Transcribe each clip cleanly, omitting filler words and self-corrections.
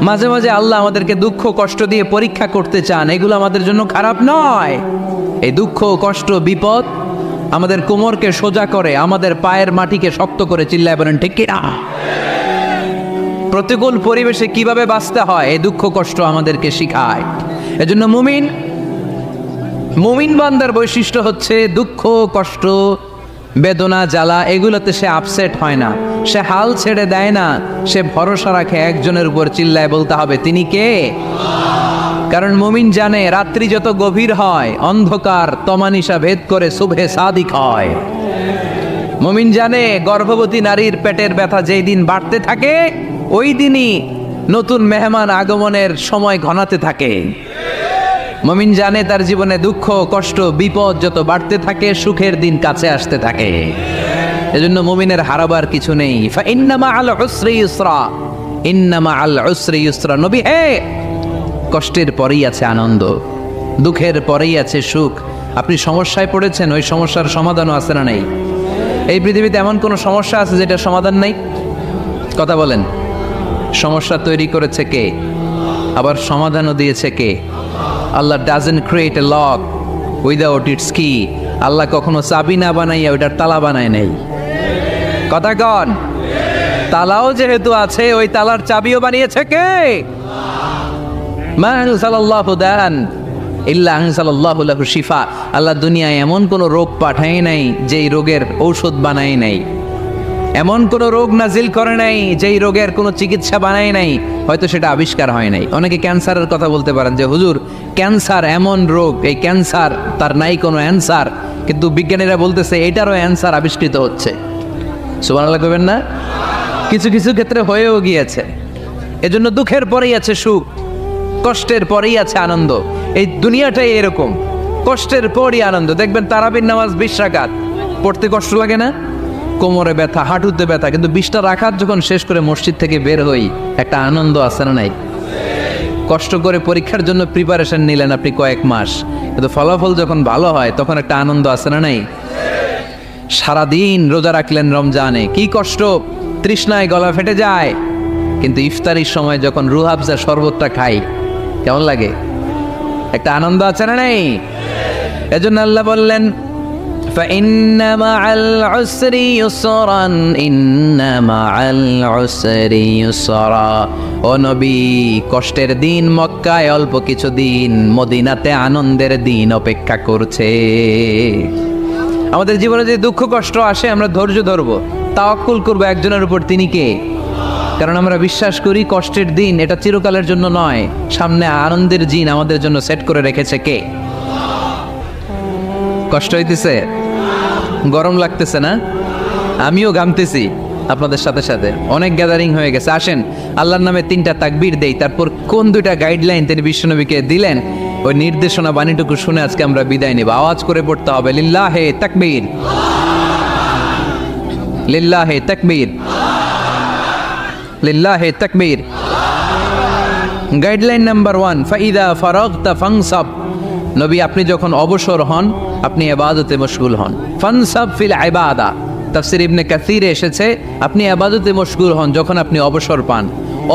মাঝে মাঝে আল্লাহ আমাদেরকে দুঃখ কষ্ট দিয়ে পরীক্ষা করতে চান, এগুলো আমাদের জন্য খারাপ নয়। এই দুঃখ কষ্ট বিপদ আমাদের কোমরকে সোজা করে, আমাদের পায়ের মাটিকে শক্ত করে, চিল্লায় বলেন ঠিক কি না? প্রতিকূল পরিবেশে কিভাবে বাঁচতে হয় এই দুঃখ কষ্ট আমাদেরকে শিখায়। এজন্য মুমিন বান্দার বৈশিষ্ট্য হচ্ছে দুঃখ কষ্ট বেদনা জ্বালা এগুলোতে সে আপসেট হয় না, সে হাল ছেড়ে দেয় না, সে ভরসা রাখে একজনের উপর, চিল্লায় বলতে হবে তিনি কে? কারণ মুমিন জানে রাত্রি যত গভীর হয় অন্ধকার তমানিসা ভেদ করে সুবহে সাদিক হয়। মুমিন জানে গর্ভবতী নারীর পেটের ব্যথা যেই দিন বাড়তে থাকে ওই দিনই নতুন মেহমান আগমনের সময় ঘনাতে থাকে। মুমিন জানে তার জীবনে দুঃখ কষ্ট বিপদ যত বাড়তে থাকে সুখের দিন কাছে আসতে থাকে। এজন্য মুমিনের হারাবার কিছু নেই। ইন্না মাআল উসরি ইউসরা, ইন্না মাআল উসরি ইউসরা। নবী হে, কষ্টের পরেই আছে আনন্দ, দুঃখের পরেই আছে সুখ। আপনি সমস্যায় পড়েছেন, ওই সমস্যার সমাধানও আছে না নেই? এই পৃথিবীতে এমন কোনো সমস্যা আছে যেটার সমাধান নেই? কথা বলেন। সমস্যা তৈরি করেছে কে? আবার সমাধানও দিয়েছে কে? আল্লাহ doesn't create a lock without its key. আল্লাহ কখনো চাবি না বানাইয়া ওইটার তালা বানায় নেই। কথা কন। তালাও যেহেতু আছে ওই তালার চাবিও বানিয়েছে কে? মা আনজালাল্লাহু দান ইল্লা আনজালাল্লাহু লাহু শিফা। আল্লাহ দুনিয়ায় এমন কোন রোগ পাঠায় নাই যেই রোগের ঔষধ বানায় নাই, এমন কোন রোগ নাজিল করে নাই যেই রোগের কোনো চিকিৎসা বানায় নাই, হয়তো সেটা আবিষ্কার হয় নাই। অনেকে ক্যান্সারের কথা বলতে পারেন যে হুজুর ক্যান্সার এমন রোগ, এই ক্যান্সার তার নাই কোনো অ্যান্সার, কিন্তু বিজ্ঞানীরা বলতেছে এটারও অ্যান্সার আবিষ্কৃত হচ্ছে। সুবহানাল্লাহ কইবেন না? কিছু কিছু ক্ষেত্রে হয়েও গিয়েছে। এজন্য দুঃখের পরেই আছে সুখ, কষ্টের পরেই আছে আনন্দ। এই দুনিয়াটাই এরকম, কষ্টের পরই আনন্দ। দেখবেন তারাবির নামাজ 20 রাকাত পড়তে কষ্ট লাগে না? কোমরে ব্যথা, হাঁটুতে ব্যথা, কিন্তু 20টা রাকাত যখন শেষ করে মসজিদ থেকে বের হই একটা আনন্দ আছে না নাই? কষ্ট করে পরীক্ষার জন্য প্রিপারেশন নিলেন আপনি কয়েক মাস, কিন্তু ফলাফল যখন ভালো হয় তখন একটা আনন্দ আছে না নাই? সারাদিন রোজা রাখলেন রমজানে, কি কষ্ট, তৃষ্ণায় গলা ফেটে যায়, কিন্তু ইফতারির সময় যখন রুহ আফজা শরবতটা খাই কেমন লাগে? একটা আনন্দ আছে না নাই? এজন্য আল্লাহ বললেন فإن مع العسر يسرا إن مع العسر يسرا। ও নবী, কষ্টের দিন মক্কায় অল্প কিছু দিন, মদিনাতে আনন্দের দিন অপেক্ষা করছে। আমাদের জীবনে যে দুঃখ কষ্ট আসে আমরা ধৈর্য ধরবো, তাওয়াক্কুল করবো একজনের উপর, তিনি কে? কারণ আমরা বিশ্বাস করি কষ্টের দিন এটা চিরকালের জন্য নয়, সামনে আনন্দের দিন আমাদের জন্য সেট করে রেখেছে কে? কষ্ট হইতেছে, গরম লাগতেছে না? আমিও ঘামতেছি আপনাদের সাথে সাথে। অনেক গ্যাদারিং হয়ে গেছে, আসেন আল্লাহর নামে 3টা তাকবীর দেই, তারপর কোন 2টা গাইডলাইন তিনি বিশ্বনবীকে দিলেন ওই নির্দেশনা বাণীটুকু শুনে আজকে আমরা বিদায় নেব। আওয়াজ করে পড়তে হবে লিল্লাহে তাকবীর, লিল্লাহে তাকবীর, লিল্লাহে তাকবীর। গাইডলাইন নাম্বার 1, ফাইদা ফারাগতা ফানসাব। নবী আপনি যখন অবসর হন আপনি ইবাদতে মশগুল হন। ফানসাব ফিল ইবাদা, তাফসীর ইবনে কাসিরে এসেছে আপনি ইবাদতে মশগুল হন যখন আপনি অবসর পান।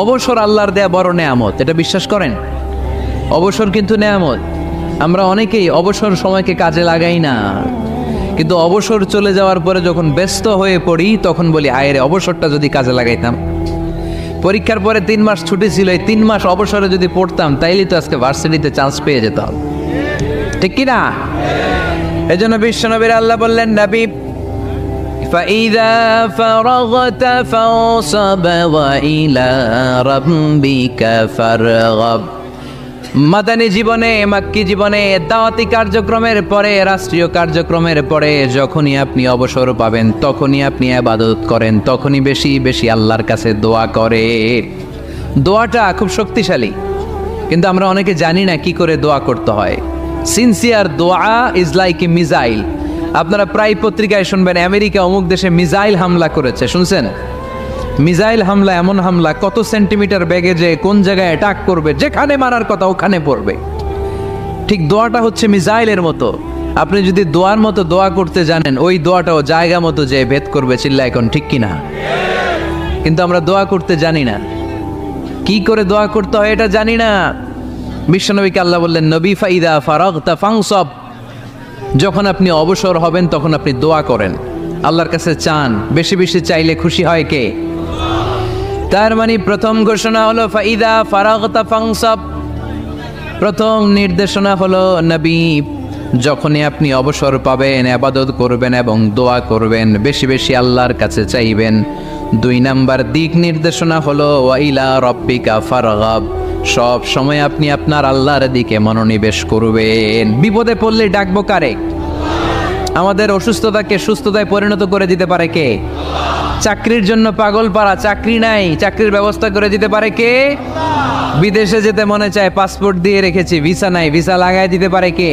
অবসর আল্লাহর দেয়া বড় নেয়ামত, এটা বিশ্বাস করেন? অবসর কিন্তু নেয়ামত। আমরা অনেকেই অবসর সময়কে কাজে লাগাই না, কিন্তু অবসর চলে যাওয়ার পরে যখন ব্যস্ত হয়ে পড়ি তখন বলি হায় রে, অবসরটা যদি কাজে লাগাইতাম। পরীক্ষার পরে 3 মাস ছুটি ছিল, এই 3 মাস অবসরে যদি পড়তাম তাইলে তো আজকে ভার্সিটিতে চান্স পেয়ে যেতাম, ঠিক কি না? এজন্য বিশ্বনবীর আল্লাহ বললেন নবী ফাইদা ফারাগতা ফানসাব ওয়া ইলা রাব্বিকা ফারগাব। মাদানী জীবনে, মাক্কি জীবনে, দাওয়াতি কার্যক্রমের পরে, রাষ্ট্রীয় কার্যক্রমের পরে যখনই আপনি অবসর পাবেন তখনই আপনি ইবাদত করেন, তখনই বেশি বেশি আল্লাহর কাছে দোয়া করে। দোয়াটা খুব শক্তিশালী, কিন্তু আমরা অনেকে জানি না কি করে দোয়া করতে হয়। সিনসিয়ার দোয়া ইজ লাইক এ মিসাইল। আপনারা প্রায় পত্রিকায় শুনবেন আমেরিকা অমুক দেশে মিসাইল হামলা করেছে, শুনছেন? মিসাইল হামলা এমন হামলা কত সেন্টিমিটার বেগে যে কোন জায়গায় অ্যাটাক করবে, যেখানে মারার কথা ওখানে পড়বে। ঠিক দোয়াটা হচ্ছে মিসাইলের মতো। আপনি যদি দোয়ার মতো দোয়া করতে জানেন ওই দোয়াটাও জায়গা মতো যে ভেদ করবে, চিল্লা এখন ঠিক কিনা? কিন্তু আমরা দোয়া করতে জানি না। কি করে দোয়া করতে হয় এটা জানি না। বিশ্বনবীকে আল্লাহ বললেন, নবী ফাইদা ফারাগতা ফানসব, যখন আপনি অবসর হবেন তখন আপনি দোয়া করেন, আল্লাহর কাছে চান। বেশি বেশি চাইলে খুশি হয় কে? তার মানে প্রথম ঘোষণা হলো ফাইদা ফারাগতা ফানসব, প্রথম নির্দেশনা হলো নবী যখনই আপনি অবসর পাবেন ইবাদত করবেন এবং দোয়া করবেন, বেশি বেশি আল্লাহর কাছে চাইবেন। 2 নাম্বার দিক নির্দেশনা হলো ওয়াইলা রব্বিকা ফারগাব, সব সময় আপনি আপনার আল্লাহর দিকে মনোনিবেশ করবেন। বিপদে পড়লে ডাকবো কারে? আমাদের অসুস্থতাকে সুস্থতায় পরিণত করে দিতে পারে কে? চাকরির জন্য পাগল পারা, চাকরি নাই, চাকরির ব্যবস্থা করে দিতে পারে কে? বিদেশে যেতে মনে চায়, পাসপোর্ট দিয়ে রেখেছি, ভিসা নাই, ভিসা লাগাই দিতে পারে কে?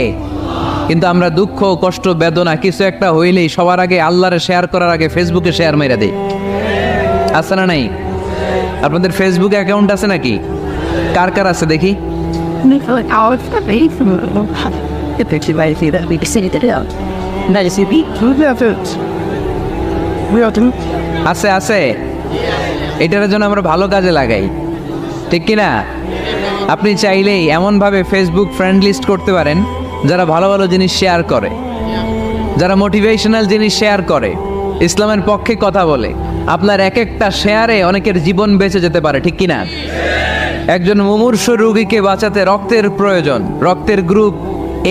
কিন্তু আমরা দুঃখ কষ্ট বেদনা কিছু একটা হইলেই সবার আগে আল্লাহরে শেয়ার করার আগে ফেসবুকে শেয়ার মেরে দেই। আছে না নাই? আপনাদের ফেসবুক অ্যাকাউন্ট আছে নাকি? কার কার আছে দেখি? আছে আছে, এটার জন্য আমরা ভালো কাজে লাগাই, ঠিক কিনা? আপনি চাইলেই এমনভাবে ফেসবুক ফ্রেন্ড লিস্ট করতে পারেন যারা ভালো ভালো জিনিস শেয়ার করে, যারা মোটিভেশনাল জিনিস শেয়ার করে, ইসলামের পক্ষে কথা বলে। আপনার এক একটা শেয়ারে অনেকের জীবন বেঁচে যেতে পারে, ঠিক কিনা? একজন মুমূর্ষ রোগীকে বাঁচাতে রক্তের প্রয়োজন, রক্তের গ্রুপ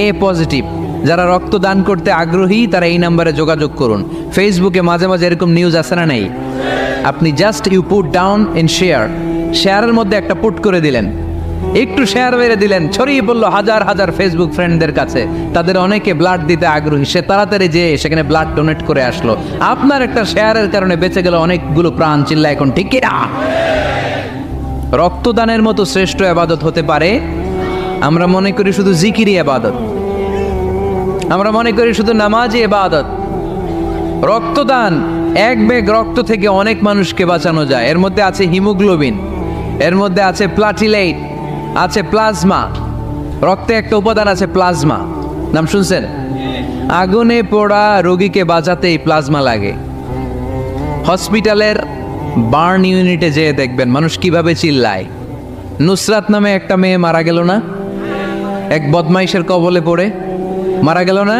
এ পজিটিভ, যারা রক্ত দান করতে আগ্রহী তারা এই নাম্বারে যোগাযোগ করুন। ফেসবুকে মাঝে মাঝে এরকম নিউজ আসে না নাই? আপনি just you put down in share, শেয়ারের মধ্যে একটা পুট করে দিলেন, একটু শেয়ার মেরে দিলেন, ছড়িয়ে পড়লো হাজার হাজার ফেসবুক ফ্রেন্ডদের কাছে। তাদের অনেকে ব্লাড দিতে আগ্রহী, সে তাড়াতাড়ি যেয়ে সেখানে ব্লাড ডোনেট করে আসলো। আপনার একটা শেয়ারের কারণে বেঁচে গেল অনেকগুলো প্রাণ। চিল্লা এখন ঠিক কিনা? রক্তদানের মতো শ্রেষ্ঠ ইবাদত হতে পারে? আমরা মনে করি শুধু জিকিরি ইবাদত, আমরা মনে করি শুধু নামাজি ইবাদত। রক্তদান, এক ব্যাগ রক্ত থেকে অনেক মানুষকে বাঁচানো যায়। এর মধ্যে আছে হিমোগ্লোবিন, এর মধ্যে আছে প্লাটিলেট, আছে প্লাজমা। রক্তে একটা উপাদান আছে প্লাজমা, নাম শুনছেন? আগুনে পোড়া রোগীকে বাঁচাতে এই প্লাজমা লাগে। হসপিটালের বার্ন ইউনিটে যেয়ে দেখবেন মানুষ কিভাবে চিল্লায়। নুসরাত নামে একটা মেয়ে মারা গেল না, এক বদমাইশের কবলে পড়ে মারা গেল না?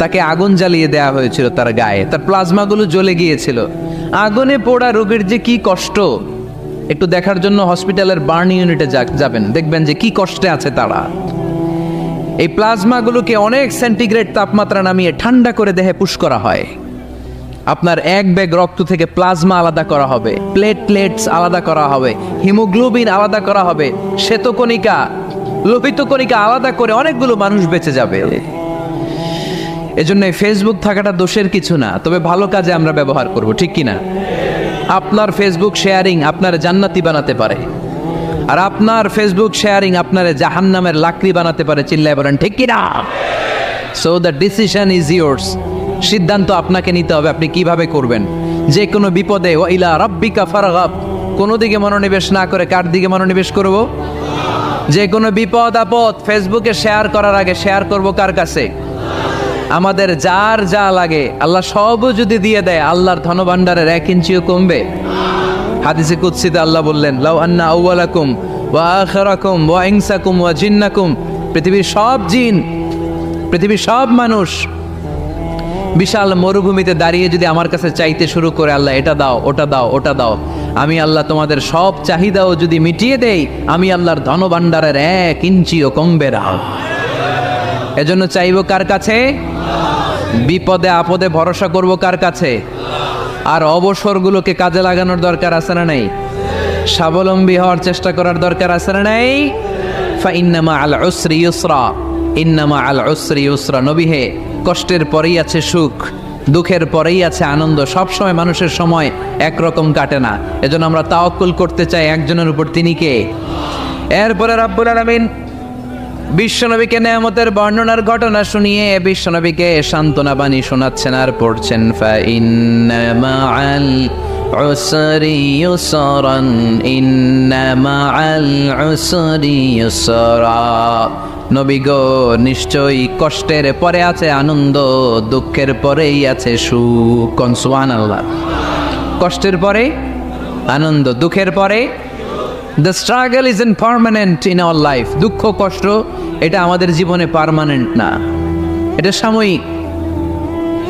তাকে আগুন জ্বালিয়ে দেয়া হয়েছিল তার গায়ে, তার প্লাজমাগুলো জ্বলে গিয়েছিল। আগুনে পোড়া রোগীর যে কি কষ্ট, একটু দেখার জন্য হসপিটালের বার্ন ইউনিটে যাবেন, দেখবেন যে কি কষ্টে আছে তারা। এই প্লাজমাগুলোকে অনেক সেন্টিগ্রেড তাপমাত্রা নামিয়ে ঠান্ডা করে দেহে পুশ করা হয়। আপনার এক ব্যাগ রক্ত থেকে প্লাজমা আলাদা করা হবে, প্লেটলেটস আলাদা করা হবে, হিমোগ্লোবিন আলাদা করা হবে, শ্বেতকণিকা, লোহিত কণিকা আলাদা করে অনেকগুলো মানুষ বেঁচে যাবে। এজন্য ফেসবুক থাকাটা দোষের কিছু না, তবে ভালো কাজে আমরা ব্যবহার করব, ঠিক কিনা? আপনার ফেসবুক শেয়ারিং আপনার জান্নাতি বানাতে পারে, আর আপনার ফেসবুক শেয়ারিং আপনার জাহান্নামের লাকড়ি বানাতে পারে। চিল্লায় বলেন ঠিক কিনা? So the decision is yours, সিদ্ধান্ত আপনাকে নিতে হবে আপনি কিভাবে করবেন। যে কোনো বিপদে ওয়াইলা রাব্বিকা ফারগাব, কোনো দিকে মনোনিবেশ না করে কার দিকে মনোনিবেশ করব? যে কোনো বিপদ আপদ ফেসবুকে শেয়ার করার আগে শেয়ার করব কার কাছে? আমাদের যার যা লাগে আল্লাহ সবও যদি দিয়ে দেয়, আল্লাহর ধনভাণ্ডারের 1 ইঞ্চিও কমবে? হাদিসে কুদসিতে আল্লাহ বললেন, লাউ আন্না আউওয়ালাকুম ওয়া আখিরাকুম ওয়া ইনসাকুম ওয়া জিন্নাকুম, পৃথিবীর সব জিন, পৃথিবীর সব মানুষ বিশাল মরুভূমিতে দাঁড়িয়ে যদি আমার কাছে চাইতে শুরু করে, আল্লাহ এটা দাও, ওটা দাও, ওটা দাও, আমি আল্লাহ তোমাদের সব চাহিদাও যদি মিটিয়ে দেই, আমি আল্লাহর ধনভাণ্ডারের 1 ইঞ্চিও কমবে না। এজন্য চাইবো কার কাছে? বিপদে আপদে ভরসা করব কার কাছে? আর অবসরগুলোকে কাজে লাগানোর দরকার আছে না নাই? স্বাবলম্বী হওয়ার চেষ্টা করার দরকার আছে না নাই? ফাইন্নামা আল উসরি ইউসরা, ইন্নামা আল উসরি ইউসরা। নবী হে, কষ্টের পরেই আছে সুখ, দুঃখের পরেই আছে আনন্দ। সব সময় মানুষের সময় একরকম কাটে না। এজন্য আমরা তাওয়াক্কুল করতে চাই একজনের উপর, তিনি কে? এরপরে রাব্বুল আলামিন বিশ্বনবীকে নেয়ামতের বর্ণনার ঘটনা শুনিয়ে বিশ্বনবীকে সান্ত্বনা বাণী শোনাচ্ছেন আর পড়ছেন, ফাইন্না মাআল উসরি ইউসরান, ইন্না মাআল উসরি ইউসরা। নবী গো, নিশ্চয়ই কষ্টের পরে আছে আনন্দ, দুঃখের পরেই আছে সুখ। কোন? সুবহানাল্লাহ। কষ্টের পরে আনন্দ, দুঃখের পরে the struggle is permanent in our life. দুঃখ কষ্ট এটা আমাদের জীবনে পার্মানেন্ট না, এটা সাময়িক।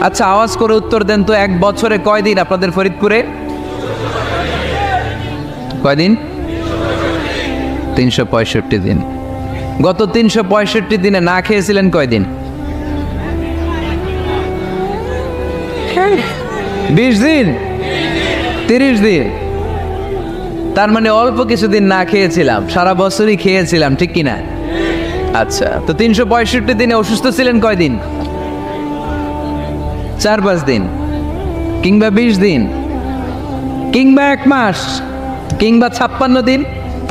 আচ্ছা, আওয়াজ করে উত্তর দেন তো, এক বছরে কয়দিন আপনাদের ফরিদপুরে? কয়দিন? 365 দিন। গত 365 দিনে না খেয়েছিলেন কয়দিন? 20 দিন, 30 দিন। তার মানে অল্প কিছুদিন না খেয়েছিলাম, সারা বছরই খেয়েছিলাম, ঠিক কিনা? আচ্ছা, তো 365 দিনে অসুস্থ ছিলেন কয়দিন? 4-5 দিন, কিংবা 20 দিন, কিংবা 1 মাস, কিংবা 56 দিন,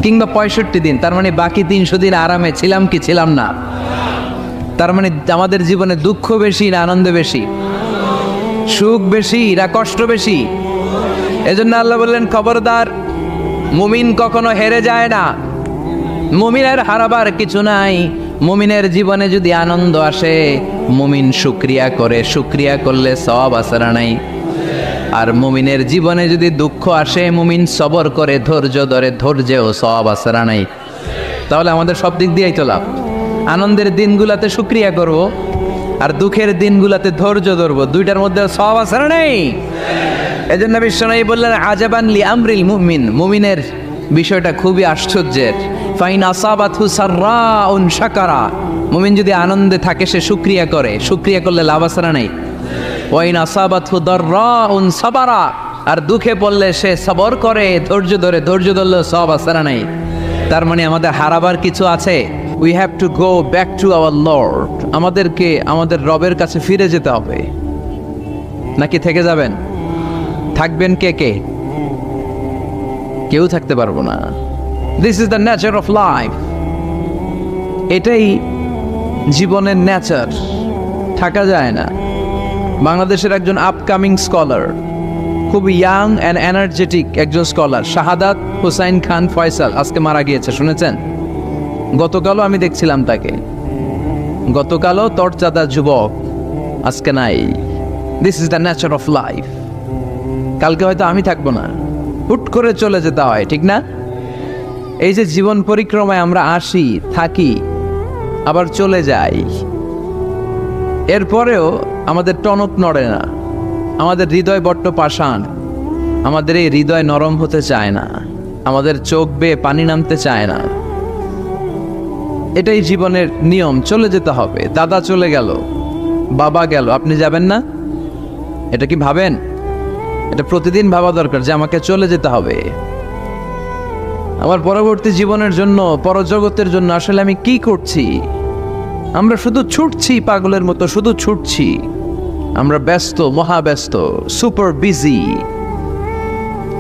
কিংবা 65 দিন। তার মানে বাকি 300 দিন আরামে ছিলাম কি ছিলাম না? তার মানে আমাদের জীবনে দুঃখ বেশি না আনন্দ বেশি? সুখ বেশি না কষ্ট বেশি? এজন্য আল্লাহ বললেন, খবরদার, মুমিন কখনো হেরে যায় না, মুমিনের হারাবার কিছু নাই। মুমিনের জীবনে যদি আনন্দ আসে, মুমিন শুকরিয়া করে, শুকরিয়া করলে সওয়াব আছে না নাই? আর মুমিনের জীবনে যদি দুঃখ আসে, মুমিন সবর করে, ধৈর্য ধরে, ধৈর্যেও সওয়াব আছে না নাই? তাহলে আমাদের সব দিক দিয়েই তো লাভ। আনন্দের দিনগুলাতে শুকরিয়া করব, আর দুঃখের দিনগুলাতে ধৈর্য ধরবো, দুইটার মধ্যে সওয়াব আছে না নাই? এজন্য বিশ্বনবী বললেন, আজাবান লি আমরিল মুমিন, মুমিনের বিষয়টা খুবই আশ্চর্যের। ফাইন আসাবাতহু সাররাউন শাকারা, মুমিন যদি আনন্দে থাকে সে শুকরিয়া করে, শুকরিয়া করলে লাভ আছে না নাই? ওয়াইন আসাবাতহু দাররাউন সাবারা, আর দুঃখে পড়লে সে সবর করে, ধৈর্য ধরে, ধৈর্য ধরলে সওয়াব আছে না নাই? তার মানে আমাদের হারাবার কিছু আছে। We have to go back to our Lord. আমাদেরকে আমাদের রবের কাছে ফিরে যেতে হবে। নাকি থেকে যাবেন? থাকবেন কে কে? কেউ থাকতে পারবো না। This is the nature of life. এটাই জীবনের নেচার, থাকা যায় না। বাংলাদেশের একজন আপকামিং স্কলার, খুব ইয়াং অ্যান্ড এনার্জেটিক একজন স্কলার, শাহাদাত হুসাইন খান ফয়সাল, আজকে মারা গিয়েছে, শুনেছেন? গতকালও আমি দেখছিলাম তাকে, গতকালও তরচাদা যুবক, আজকে নাই। This is the nature of life. কালকে হয়তো আমি থাকবো না, হুট করে চলে যেতে হয়, ঠিক না? এই যে জীবন পরিক্রমায় আমরা আসি, থাকি, আবার চলে যাই, এরপরেও আমাদের টনক নড়ে না, আমাদের হৃদয় বড্ড পাষাণ, আমাদের এই হৃদয় নরম হতে চায় না, আমাদের চোখ বেয়ে পানি নামতে চায় না। এটাই জীবনের নিয়ম, চলে যেতে হবে। দাদা চলে গেল, বাবা গেল, আপনি যাবেন না? এটা কি ভাবেন? এটা প্রতিদিন ভাবা দরকার যে আমাকে চলে যেতে হবে। আমার পরবর্তী জীবনের জন্য, পরজগতের জন্য আসলে আমি কি করছি? আমরা শুধু ছুটছি, পাগলের মতো শুধু ছুটছি। আমরা ব্যস্ত, মহাব্যস্ত, super busy.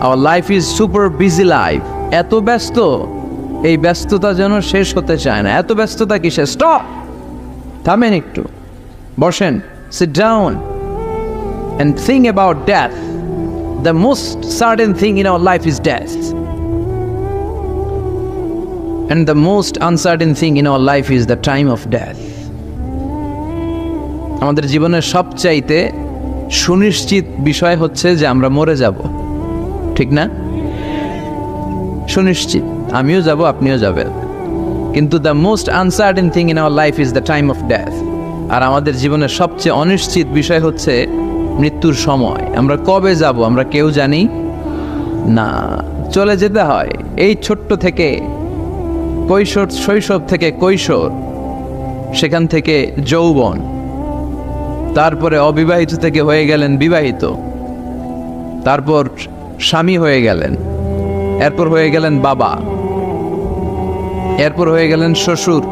Our life is super busy life. এত ব্যস্ত, এই ব্যস্ততা যেন শেষ হতে চায় না। এত ব্যস্ততা কিসে? স্টপ, থামেন একটু, বসেন, sit down and think about death. The most certain thing in our life is death, and the most uncertain thing in our life is the time of death. আমাদের জীবনের সবচাইতে সুনিশ্চিত বিষয় হচ্ছে যে আমরা মরে যাব, ঠিক না? সুনিশ্চিত, আমিও যাব, আপনিও যাবেন। কিন্তু the most uncertain thing in our life is the time of death. আর আমাদের জীবনের সবচেয়ে অনিশ্চিত বিষয় হচ্ছে মৃত্যুর সময়। আমরা কবে যাব আমরা কেউ জানি না। চলে যেতে হয় এই ছোট্ট থেকে, কৈশোর, শৈশব থেকে কৈশোর, সেখান থেকে যৌবন, তারপরে অবিবাহিত থেকে হয়ে গেলেন বিবাহিত, তারপর স্বামী হয়ে গেলেন, এরপর হয়ে গেলেন বাবা, এরপর হয়ে গেলেন শ্বশুর,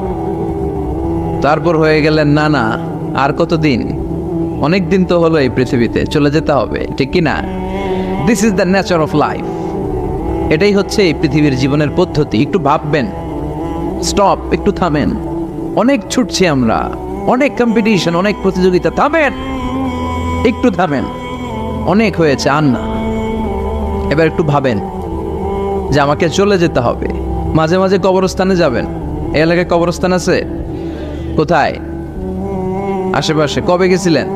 তারপর হয়ে গেলেন নানা। আর কতদিন? অনেক দিন তো হলো এই পৃথিবীতে, চলে যেতে হবে, ঠিক কি না? This is the nature of life. এটাই হচ্ছে এই পৃথিবীর জীবনের পদ্ধতি। একটু ভাববেন, স্টপ, একটু থামেন। অনেক ছুটছি আমরা, অনেক কম্পিটিশন, অনেক প্রতিযোগিতা, থামেন, একটু থামেন, অনেক হয়েছে, আর না। এবার একটু ভাবেন যে আমাকে চলে যেতে হবে। মাঝে মাঝে কবরস্থানে যাবেন। এই এলাকায় কবরস্থান আছে? কোথায়? আশেপাশে। কবে গেছিলেন?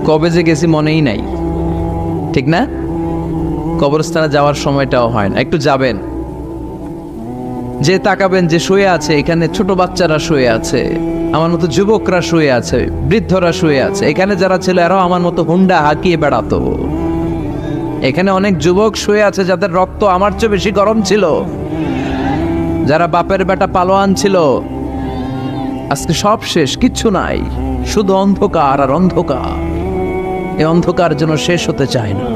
কবে যে গেছি মনেই নাই, ঠিক না? কবরস্থানে যাওয়ার সময়টাও হয় না। একটু যাবেন, যে তাকাবেন যে শুয়ে আছে, এখানে ছোট বাচ্চারা শুয়ে আছে, আমার মতো যুবকরা শুয়ে আছে, বৃদ্ধরা শুয়ে আছে। এখানে যারা ছিল এরাও আমার মতো হুন্ডা হাঁকিয়ে বেড়াতো। এখানে অনেক যুবক শুয়ে আছে যাদের রক্ত আমার চেয়ে বেশি গরম ছিল, যারা বাপের বেটা পালোয়ান ছিল। আজকে সব শেষ, কিচ্ছু নাই, শুধু অন্ধকার আর অন্ধকার। এই অন্ধকার যেন শেষ হতে চায় না।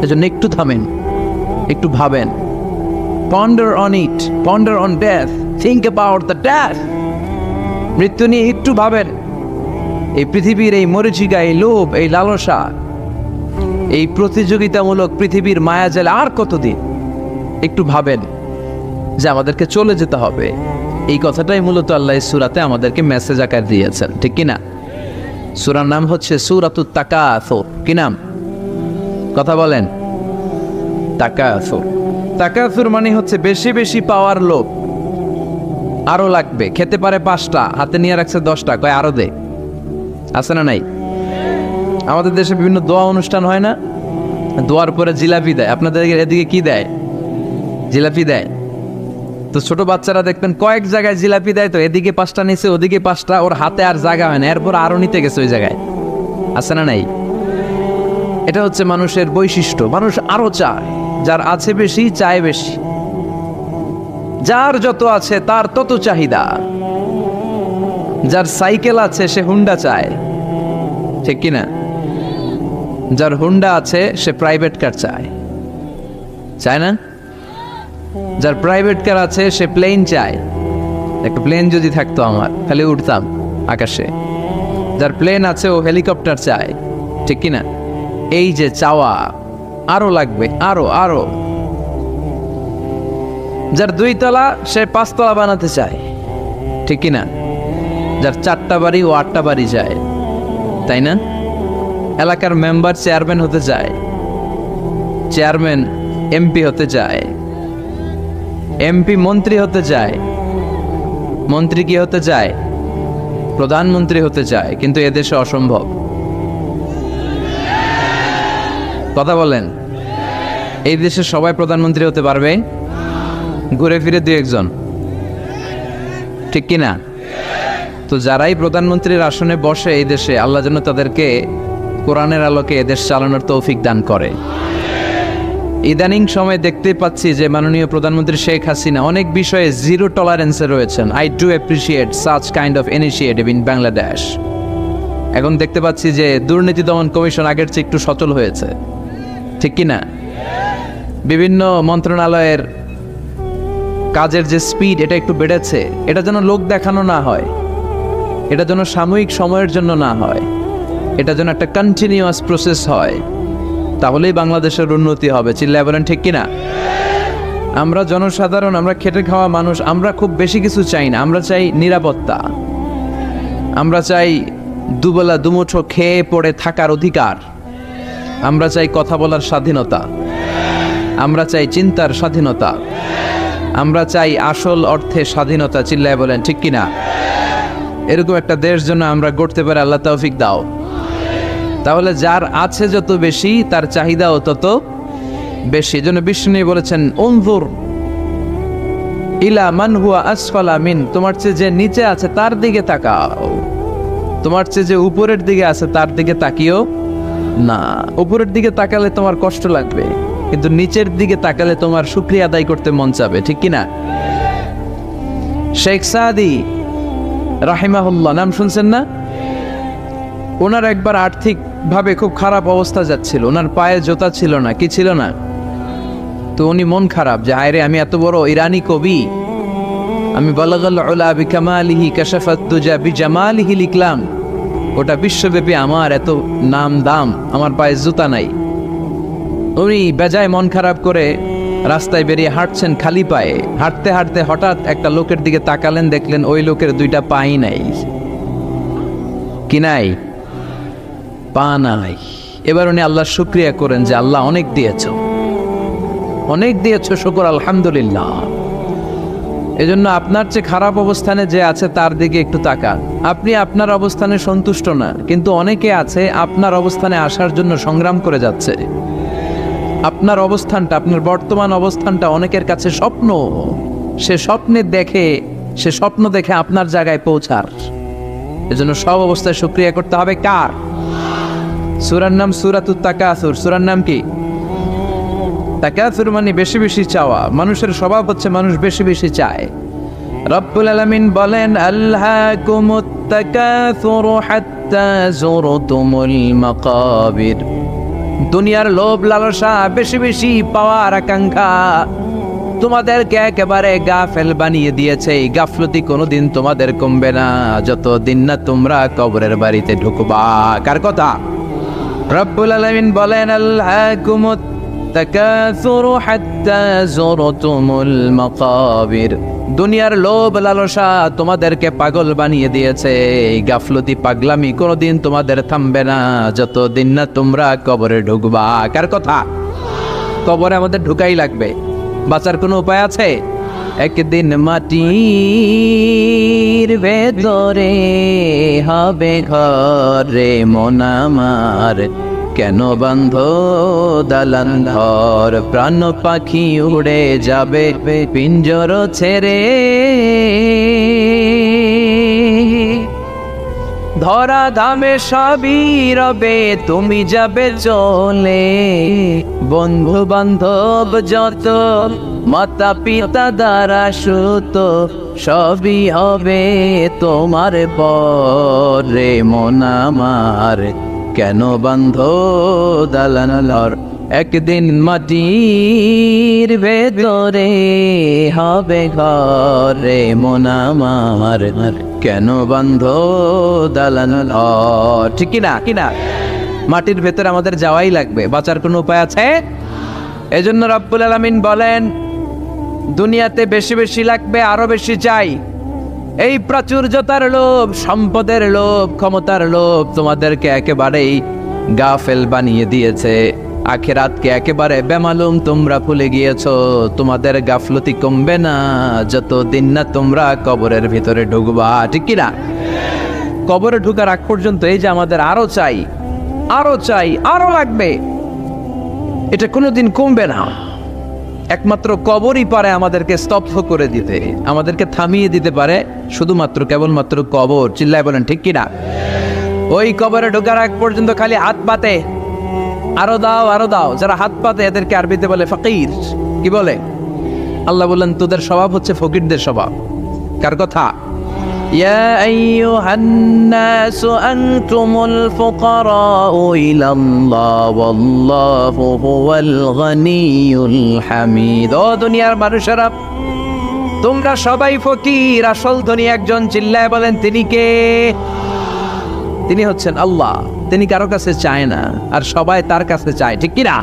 এজন্য একটু থামেন, একটু ভাবেন। Ponder on it, ponder on death, think about the death. মৃত্যু নিয়ে একটু ভাবেন। এই পৃথিবীর এই মরীচিকা, এই লোভ, এই লালসা, এই প্রতিযোগিতামূলক পৃথিবীর মায়াজালে আর কতদিন? একটু ভাবেন যে আমাদেরকে চলে যেতে হবে। এই কথাটাই মূলত আল্লাহ সূরাতে আমাদেরকে মেসেজ আকার দিয়েছেন, ঠিক কিনা? সূরার নাম হচ্ছে সূরাতুত তাকাসুর। কি নাম? কথা বলেন। তাকাসুর। তাকাসুর মানে হচ্ছে বেশি বেশি পাওয়ার লোভ। আরো লাগবে, খেতে পারে 5টা, হাতে নিয়ে রাখছে 10টা, কয় আরো দে। আছে না নাই? আমাদের দেশে বিভিন্ন দোয়া অনুষ্ঠান হয় না? দোয়ার পরে জিলাপি দেয়। আপনাদের এদিকে কি দেয়? জিলাপি দেয়। তো ছোট বাচ্চারা দেখবেন কয়েক জায়গায় জিলাপি দেয়, তো এদিকে 5টা নিচে, ওদিকে 5টা, ওর হাতে আর জায়গা হয় না, এরপর আরো নিতে গেছে ওই জায়গায়। আছে না নাই? এটা হচ্ছে মানুষের বৈশিষ্ট্য। মানুষ আরো চায়, যার আছে বেশি চায় বেশি। যার যত আছে তার তত চাহিদা। যার সাইকেল আছে সে হুন্ডা চায়, ঠিক কিনা? যার হুন্ডা আছে সে প্রাইভেট কার চায়, চায় না? যার প্রাইভেট কার আছে সে প্লেন চায়। একটা প্লেন যদি থাকতো আমার, খালি উঠতাম আকাশে। যার প্লেন আছে ও হেলিকপ্টার চায়, ঠিক কিনা? এই যে চাওয়া, আরো লাগবে, আরো আরো। যার 2 তলা সে 5 তলা বানাতে চায়, ঠিক কিনা? যার 4টা বাড়ি ও 8টা বাড়ি চায়, তাই না? এলাকার মেম্বার চেয়ারম্যান হতে চায়, চেয়ারম্যান এমপি হতে চায়, এমপি মন্ত্রী হতে চায়, মন্ত্রী কি হতে চায়? প্রধানমন্ত্রী হতে চায়। কিন্তু এদেশে অসম্ভব। কথা বলেন। এই দেশে সবাই প্রধানমন্ত্রী হতে পারবে? ঘুরে ফিরে 2-1 জন, ঠিক কিনা? তো যারাই প্রধানমন্ত্রীর আসনে বসে এই দেশে, আল্লাহ যেন তাদেরকে কোরআনের আলোকে এদেশ চালানোর তৌফিক দান করে। ইদানিং সময় দেখতে পাচ্ছি যে মাননীয় প্রধানমন্ত্রী শেখ হাসিনা অনেক বিষয়ে জিরো টলারেন্সে রয়েছেন। I do appreciate such kind of initiative in Bangladesh. এখন দেখতে পাচ্ছি যে দুর্নীতি দমন কমিশন আগের চেয়ে একটু সচল হয়েছে, ঠিক কিনা? বিভিন্ন মন্ত্রণালয়ের কাজের যে স্পিড, এটা একটু বেড়েছে। এটা যেন লোক দেখানো না হয়, এটা যেন সাময়িক সময়ের জন্য না হয়, এটা যেন একটা কন্টিনিউয়াস প্রসেস হয়। তাহলেই বাংলাদেশের উন্নতি হবে। চিল্লায় বলেন, ঠিক কিনা? আমরা জনসাধারণ, আমরা খেটে খাওয়া মানুষ, আমরা খুব বেশি কিছু চাই না। আমরা চাই নিরাপত্তা, আমরা চাই দুবেলা দুমুঠো খেয়ে পড়ে থাকার অধিকার, আমরা চাই কথা বলার স্বাধীনতা, আমরা চাই চিন্তার স্বাধীনতা, আমরা চাই আসল অর্থে স্বাধীনতা। চিল্লায় বলেন, ঠিক কিনা? এরকম একটা দেশ জন্য আমরা গড়তে পারি, আল্লাহ তৌফিক দাও। তাহলে যার আছে যত বেশি, তার চাহিদাও তত বেশি। এজন্য বিষ্ণু বলেছেন, উনজুর ইলা মান হুয়া আসফালা মিন, তোমার চেয়ে যে নিচে আছে তার দিকে তাকাও, তোমার চেয়ে যে উপরের দিকে আছে তার দিকে তাকিও না। উপরের দিকে তাকালে তোমার কষ্ট লাগবে, কিন্তু নিচের দিকে তাকালে তোমার শুকরিয়া আদায় করতে মন চাবে, ঠিক কিনা? শেখ সাদি রাহিমাহুল্লাহ, নাম শুনছেন না? ওনার একবার আর্থিক ভাবে খুব খারাপ অবস্থা যাচ্ছিল, ওনার পায়ে জোতা ছিল না, কি ছিল না? তো উনি মন খারাপ যে হায়রে, আমি এত বড় ইরানি কবি, আমি বালাগাল উলা বিকামালিহি কাশাফাত দুজা বিজামালিহি লিখলাম, ওটা বিশ্বব্যাপী আমার এত নাম দাম, আমার পায়ে জুতা নাই। উনি বেজায় মন খারাপ করে রাস্তায় বেরিয়ে হাঁটছেন খালি পায়ে। হাঁটতে হাঁটতে হঠাৎ একটা লোকের দিকে তাকালেন, দেখলেন ওই লোকের 2টা পাই নাই। কি নাই? পা নাই। এবার উনি আল্লাহর শুকরিয়া করেন যে আল্লাহ অনেক দিয়েছ, অনেক দিয়েছ, শুকর আলহামদুলিল্লাহ। এজন্য আপনার চেয়ে খারাপ অবস্থানে যে আছে তার দিকে একটু তাকান। আপনি আপনার অবস্থানে সন্তুষ্ট না, কিন্তু অনেকে আছে আপনার অবস্থানে আসার জন্য সংগ্রাম করে যাচ্ছে। আপনার অবস্থানটা, আপনার বর্তমান অবস্থানটা অনেকের কাছে স্বপ্ন, সে স্বপ্ন দেখে আপনার জায়গায় পৌঁছার। এজন্য সব অবস্থায় শুকরিয়া করতে হবে কার? সূরার নাম সূরাতুত তাকাসুর। সূরার নাম কি? তাকাসুর মানে বেশি বেশি চাওয়া। মানুষের স্বভাব হচ্ছে মানুষ বেশি বেশি চায়। রব্বুল আলামিন বলেন, আলহাকুমুত তাকাসুর হাত্তা যুরতুমুল মাকাবির। দুনিয়ার লোভ লালসা, বেশি বেশি পাওয়ার আকাঙ্ক্ষা তোমাদেরকে একেবারে গাফেল বানিয়ে দিয়েছে। এই গাফলতি কোনোদিন তোমাদের কমবে না যতদিন না তোমরা কবরের বাড়িতে ঢুকবা। কার কথা? রব্বুল আলামিন বলেন, আলহাকুমুত তাকাসুর হাত্তা যুরতুমুল মাকাবির। দুনিয়ার লোভ লালসা তোমাদেরকে পাগল বানিয়ে দিয়েছে। এই গাফলতি পাগলামি কোনোদিন তোমাদের থামবে না যতদিন না তোমরা কবরে ঢুকবা। কার কথা? কবরে আমাদের ঢুকাই লাগবে, বাঁচার কোনো উপায় আছে? একদিন মাটির ভেতরে হবে ঘরে মন আমার, কেন বান্ধ দালান ঘর? প্রাণ পাখি উড়ে যাবে পিঞ্জর ছেড়ে, ধরা ধামে সবই রবে তুমি যাবে চলে। বন্ধু বান্ধব যত, মাতা পিতা দ্বারা সুত, সবই হবে তোমার পরে মন আমার, কেন বান্ধ দালান ঘর? একদিন মাটির ভেতরে হবে ঘরে মন আমার, কেন বান্ধ দালান ঘর? ঠিক কিনা? কিনা? মাটির ভেতরে আমাদের যাওয়াই লাগবে, বাঁচার কোনো উপায় আছে? এজন্য রব্বুল আলামিন বলেন, দুনিয়াতে বেশি বেশি লাগবে, আরো বেশি চাই। এই প্রাচুর্যতার লোভ, সম্পদের লোভ, ক্ষমতার লোভ তোমাদেরকে একেবারেই গাফেল বানিয়ে দিয়েছে। আখিরাতকে একেবারে বেমালুম তোমরা ভুলে গিয়েছো। তোমাদের গাফলতি কমবে না যতদিন না তোমরা কবরের ভিতরে ঢুকবা। ঠিক কিনা? কবরে ঢুকার আগ পর্যন্ত এই যে আমাদের আরো চাই, আরো চাই, আরো লাগবে, এটা কোনোদিন কমবে না। একমাত্র কবরই পারে আমাদেরকে স্তব্ধ করে দিতে, আমাদেরকে থামিয়ে দিতে পারে শুধুমাত্র কেবলমাত্র কবর। চিল্লায় বলেন ঠিক কিনা? ওই কবরে ঢোকার আগ পর্যন্ত খালি হাত পাতে, আরো দাও, আরো দাও। যারা হাত পাতে এদেরকে আরবিতে বলে ফকির। কি বলে? আল্লাহ বললেন, তোদের স্বভাব হচ্ছে ফকিরদের স্বভাব। কার কথা? ইয়া আইয়ুহান নাসু আনতুমুল ফুকারাউ ইলাল্লাহ ওয়াল্লাহু হুয়াল গনিয়ুল হামিদ। ও দুনিয়ার মানুষেরা, তোমরা সবাই ফকির, আসল ধনী একজন। চিল্লায় বলেন তিনি কে? তিনি হচ্ছেন আল্লাহ। তিনি কারো কাছে চায় না, আর সবাই তার কাছে চায়। ঠিক কিনা?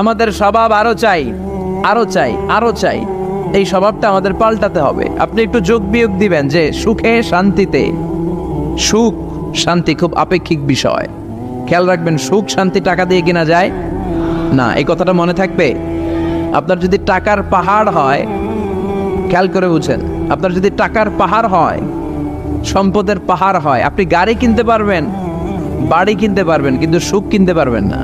আমাদের স্বভাব আরো চাই, আরো চাই, আরো চাই। এই স্বভাবটা আমাদের পাল্টাতে হবে। আপনি একটু যোগ বিয়োগ দিবেন যে সুখে শান্তিতে, সুখ শান্তি খুব আপেক্ষিক বিষয়। খেয়াল রাখবেন, সুখ শান্তি টাকা দিয়ে কিনা যায় না। এই কথাটা মনে থাকবে। আপনার যদি টাকার পাহাড় হয়, খেয়াল করে বুঝেন, আপনার যদি টাকার পাহাড় হয়, সম্পদের পাহাড় হয়, আপনি গাড়ি কিনতে পারবেন, বাড়ি কিনতে পারবেন, কিন্তু সুখ কিনতে পারবেন না।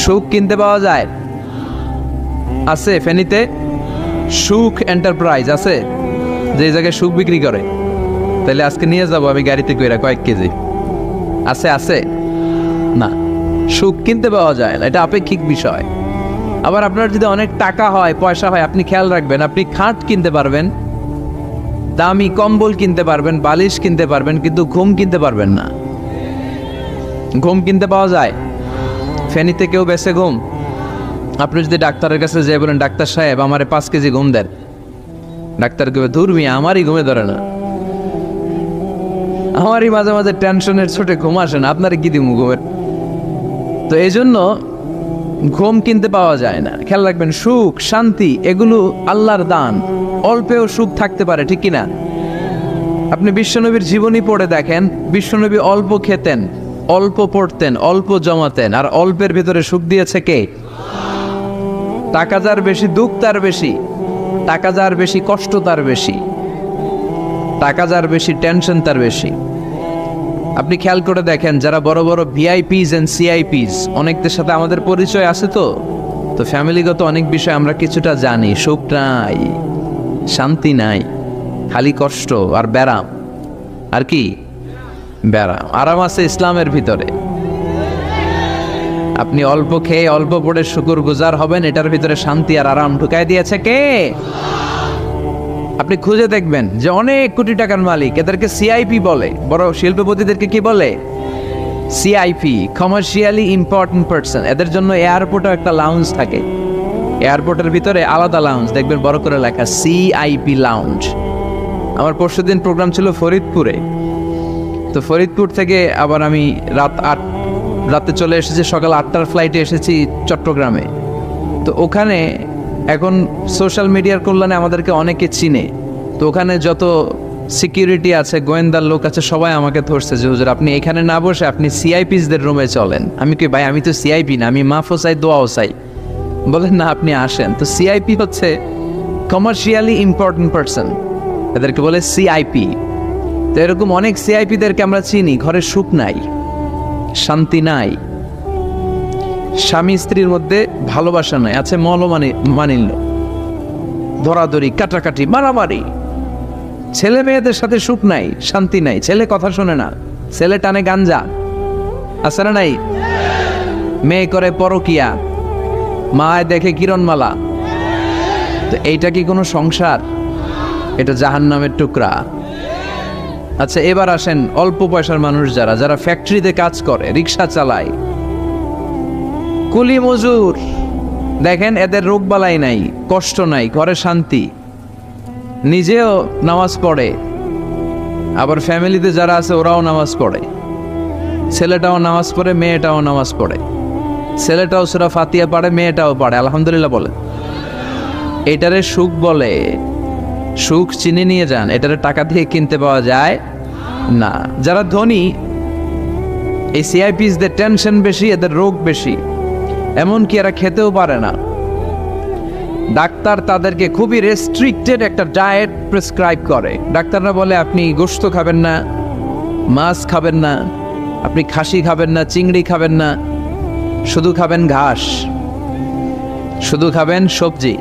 সুখ কিনতে পাওয়া যায়? আছে ফেনীতে সুখ এন্টারপ্রাইজ আছে, যে জায়গায় সুখ বিক্রি করে। তাহলে আজকে নিয়ে যাব আমি গাড়িতে কইরা কয়েক কেজি। আছে? আছে না। সুখ কিনতে পাওয়া যায় না, এটা আপেক্ষিক বিষয়। আবার আপনার যদি অনেক টাকা হয়, পয়সা হয়, আপনি খেয়াল রাখবেন, আপনি খাট কিনতে পারবেন, দামি কম্বল কিনতে পারবেন, বালিশ কিনতে পারবেন, কিন্তু ঘুম কিনতে পারবেন না। ঘুম কিনতে পাওয়া যায়? ফেনীতে কেউ বেছে ঘুম? আপনি যদি ডাক্তারের কাছে যেয়ে বলেন, ডাক্তার সাহেব আমারে 5 কেজি ঘুম দেন, ডাক্তার কবে, ধুর মিয়া আমারই ঘুমে ধরে না, আমারই মাঝে মাঝে টেনশনের ছোটে ঘুম আসে না, আপনারে কি দিমু ঘুমের? তো এই জন্য ঘুম কিনতে পাওয়া যায় না। খেয়াল রাখবেন, সুখ শান্তি এগুলো আল্লাহর দান। অল্পেও সুখ থাকতে পারে, ঠিক কিনা? আপনি বিশ্বনবীর জীবনী পড়ে দেখেন, বিশ্বনবী অল্প খেতেন, অল্প পড়তেন, অল্প জমাতেন, আর অল্পের ভিতরে সুখ দিয়েছে কে? টাকা যার বেশি, দুঃখ তার বেশি। টাকা যার বেশি, কষ্ট তার বেশি। টাকা যার বেশি, টেনশন তার বেশি। আপনি খেয়াল করে দেখেন, যারা বড় বড় ভিআইপিস এন্ড সিআইপিস, অনেকদের সাথে আমাদের পরিচয় আছে তো, তো ফ্যামিলিগত অনেক বিষয় আমরা কিছুটা জানি, সুখ নাই, শান্তি নাই, খালি কষ্ট আর ব্যারাম। আর কি ব্যারাম? আরাম আছে ইসলামের ভিতরে। আপনি অল্প খেয়ে অল্প পড়ে শুকর গুজার হবেন, এটার ভিতরে শান্তি আর আরাম ঢুকাই দিয়েছে কে? আপনি খুঁজে দেখবেন যে অনেক কোটি টাকার মালিক, এদেরকে সিআইপি বলে। বড় শিল্পপতিদেরকে কি বলে? CIP, commercially important person. এদের জন্য এয়ারপোর্টে একটা লাউঞ্জ থাকে, এয়ারপোর্টের ভিতরে আলাদা লাউঞ্জ, দেখবেন বড় করে লেখা সিআইপি লাউঞ্জ। আমার পরশুদিন প্রোগ্রাম ছিল ফরিদপুরে, তো ফরিদপুর থেকে আবার আমি রাতে চলে এসেছি, সকাল 8টার ফ্লাইটে এসেছি চট্টগ্রামে। তো ওখানে এখন সোশ্যাল মিডিয়ার কল্যাণে আমাদেরকে অনেকে চিনে, তো ওখানে যত সিকিউরিটি আছে, গোয়েন্দার লোক আছে, সবাই আমাকে ধরছে যে হুজুর আপনি এখানে না বসে আপনি সিআইপিসদের রুমে চলেন। আমি কি ভাই, আমি তো সিআইপি না, আমি মাফও চাই দোয়াও চাই। বলেন না আপনি আসেন। তো সিআইপি হচ্ছে কমার্শিয়ালি ইম্পর্টেন্ট পারসন, এদেরকে বলে সিআইপি। তো এরকম অনেক সিআইপিদেরকে আমরা চিনি, ঘরে সুখ নাই, শান্তি নাই, স্বামী স্ত্রীর মধ্যে ভালোবাসা নাই, আছে মানিল্য, ধরাধরি, কাটাকাটি, মারামারি। ছেলে মেয়েদের সাথে সুখ নাই, শান্তি নাই, ছেলে কথা শোনে না, ছেলে টানে গাঞ্জা, আছে না নাই? মেয়ে করে পরকিয়া, মায় দেখে কিরণমালা। তো এইটা কি কোনো সংসার? এটা জাহান্নামের টুকরা। আচ্ছা এবার আসেন অল্প পয়সার মানুষ যারা যারা ফ্যাক্টরিতে কাজ করে, রিক্সা চালায়, কুলি মজুর, দেখেন এদের রোগবালাই নাই, কষ্ট নাই, ঘরে শান্তি, নিজেও নামাজ পড়ে, আবার ফ্যামিলিতে যারা আছে ওরাও নামাজ পড়ে, ছেলেটাও নামাজ পড়ে, মেয়েটাও নামাজ পড়ে, ছেলেটাও সূরা ফাতিহা পড়ে, মেয়েটাও পড়ে, আলহামদুলিল্লাহ বলে। এটারে সুখ বলে। সুখ চিনে নিয়ে যান, এটারে টাকা দিয়ে কিনতে পাওয়া যায় না। যারা ধনী, এই সিআইপিসদের টেনশন বেশি, এদের রোগ বেশি, এমনকি এরা খেতেও পারে না। ডাক্তার তাদেরকে খুবই রেস্ট্রিক্টেড একটা ডায়েট প্রেসক্রাইব করে। ডাক্তাররা বলে আপনি গোশত খাবেন না, মাছ খাবেন না, আপনি খাসি খাবেন না, চিংড়ি খাবেন না, শুধু খাবেন ঘাস, শুধু খাবেন সবজি,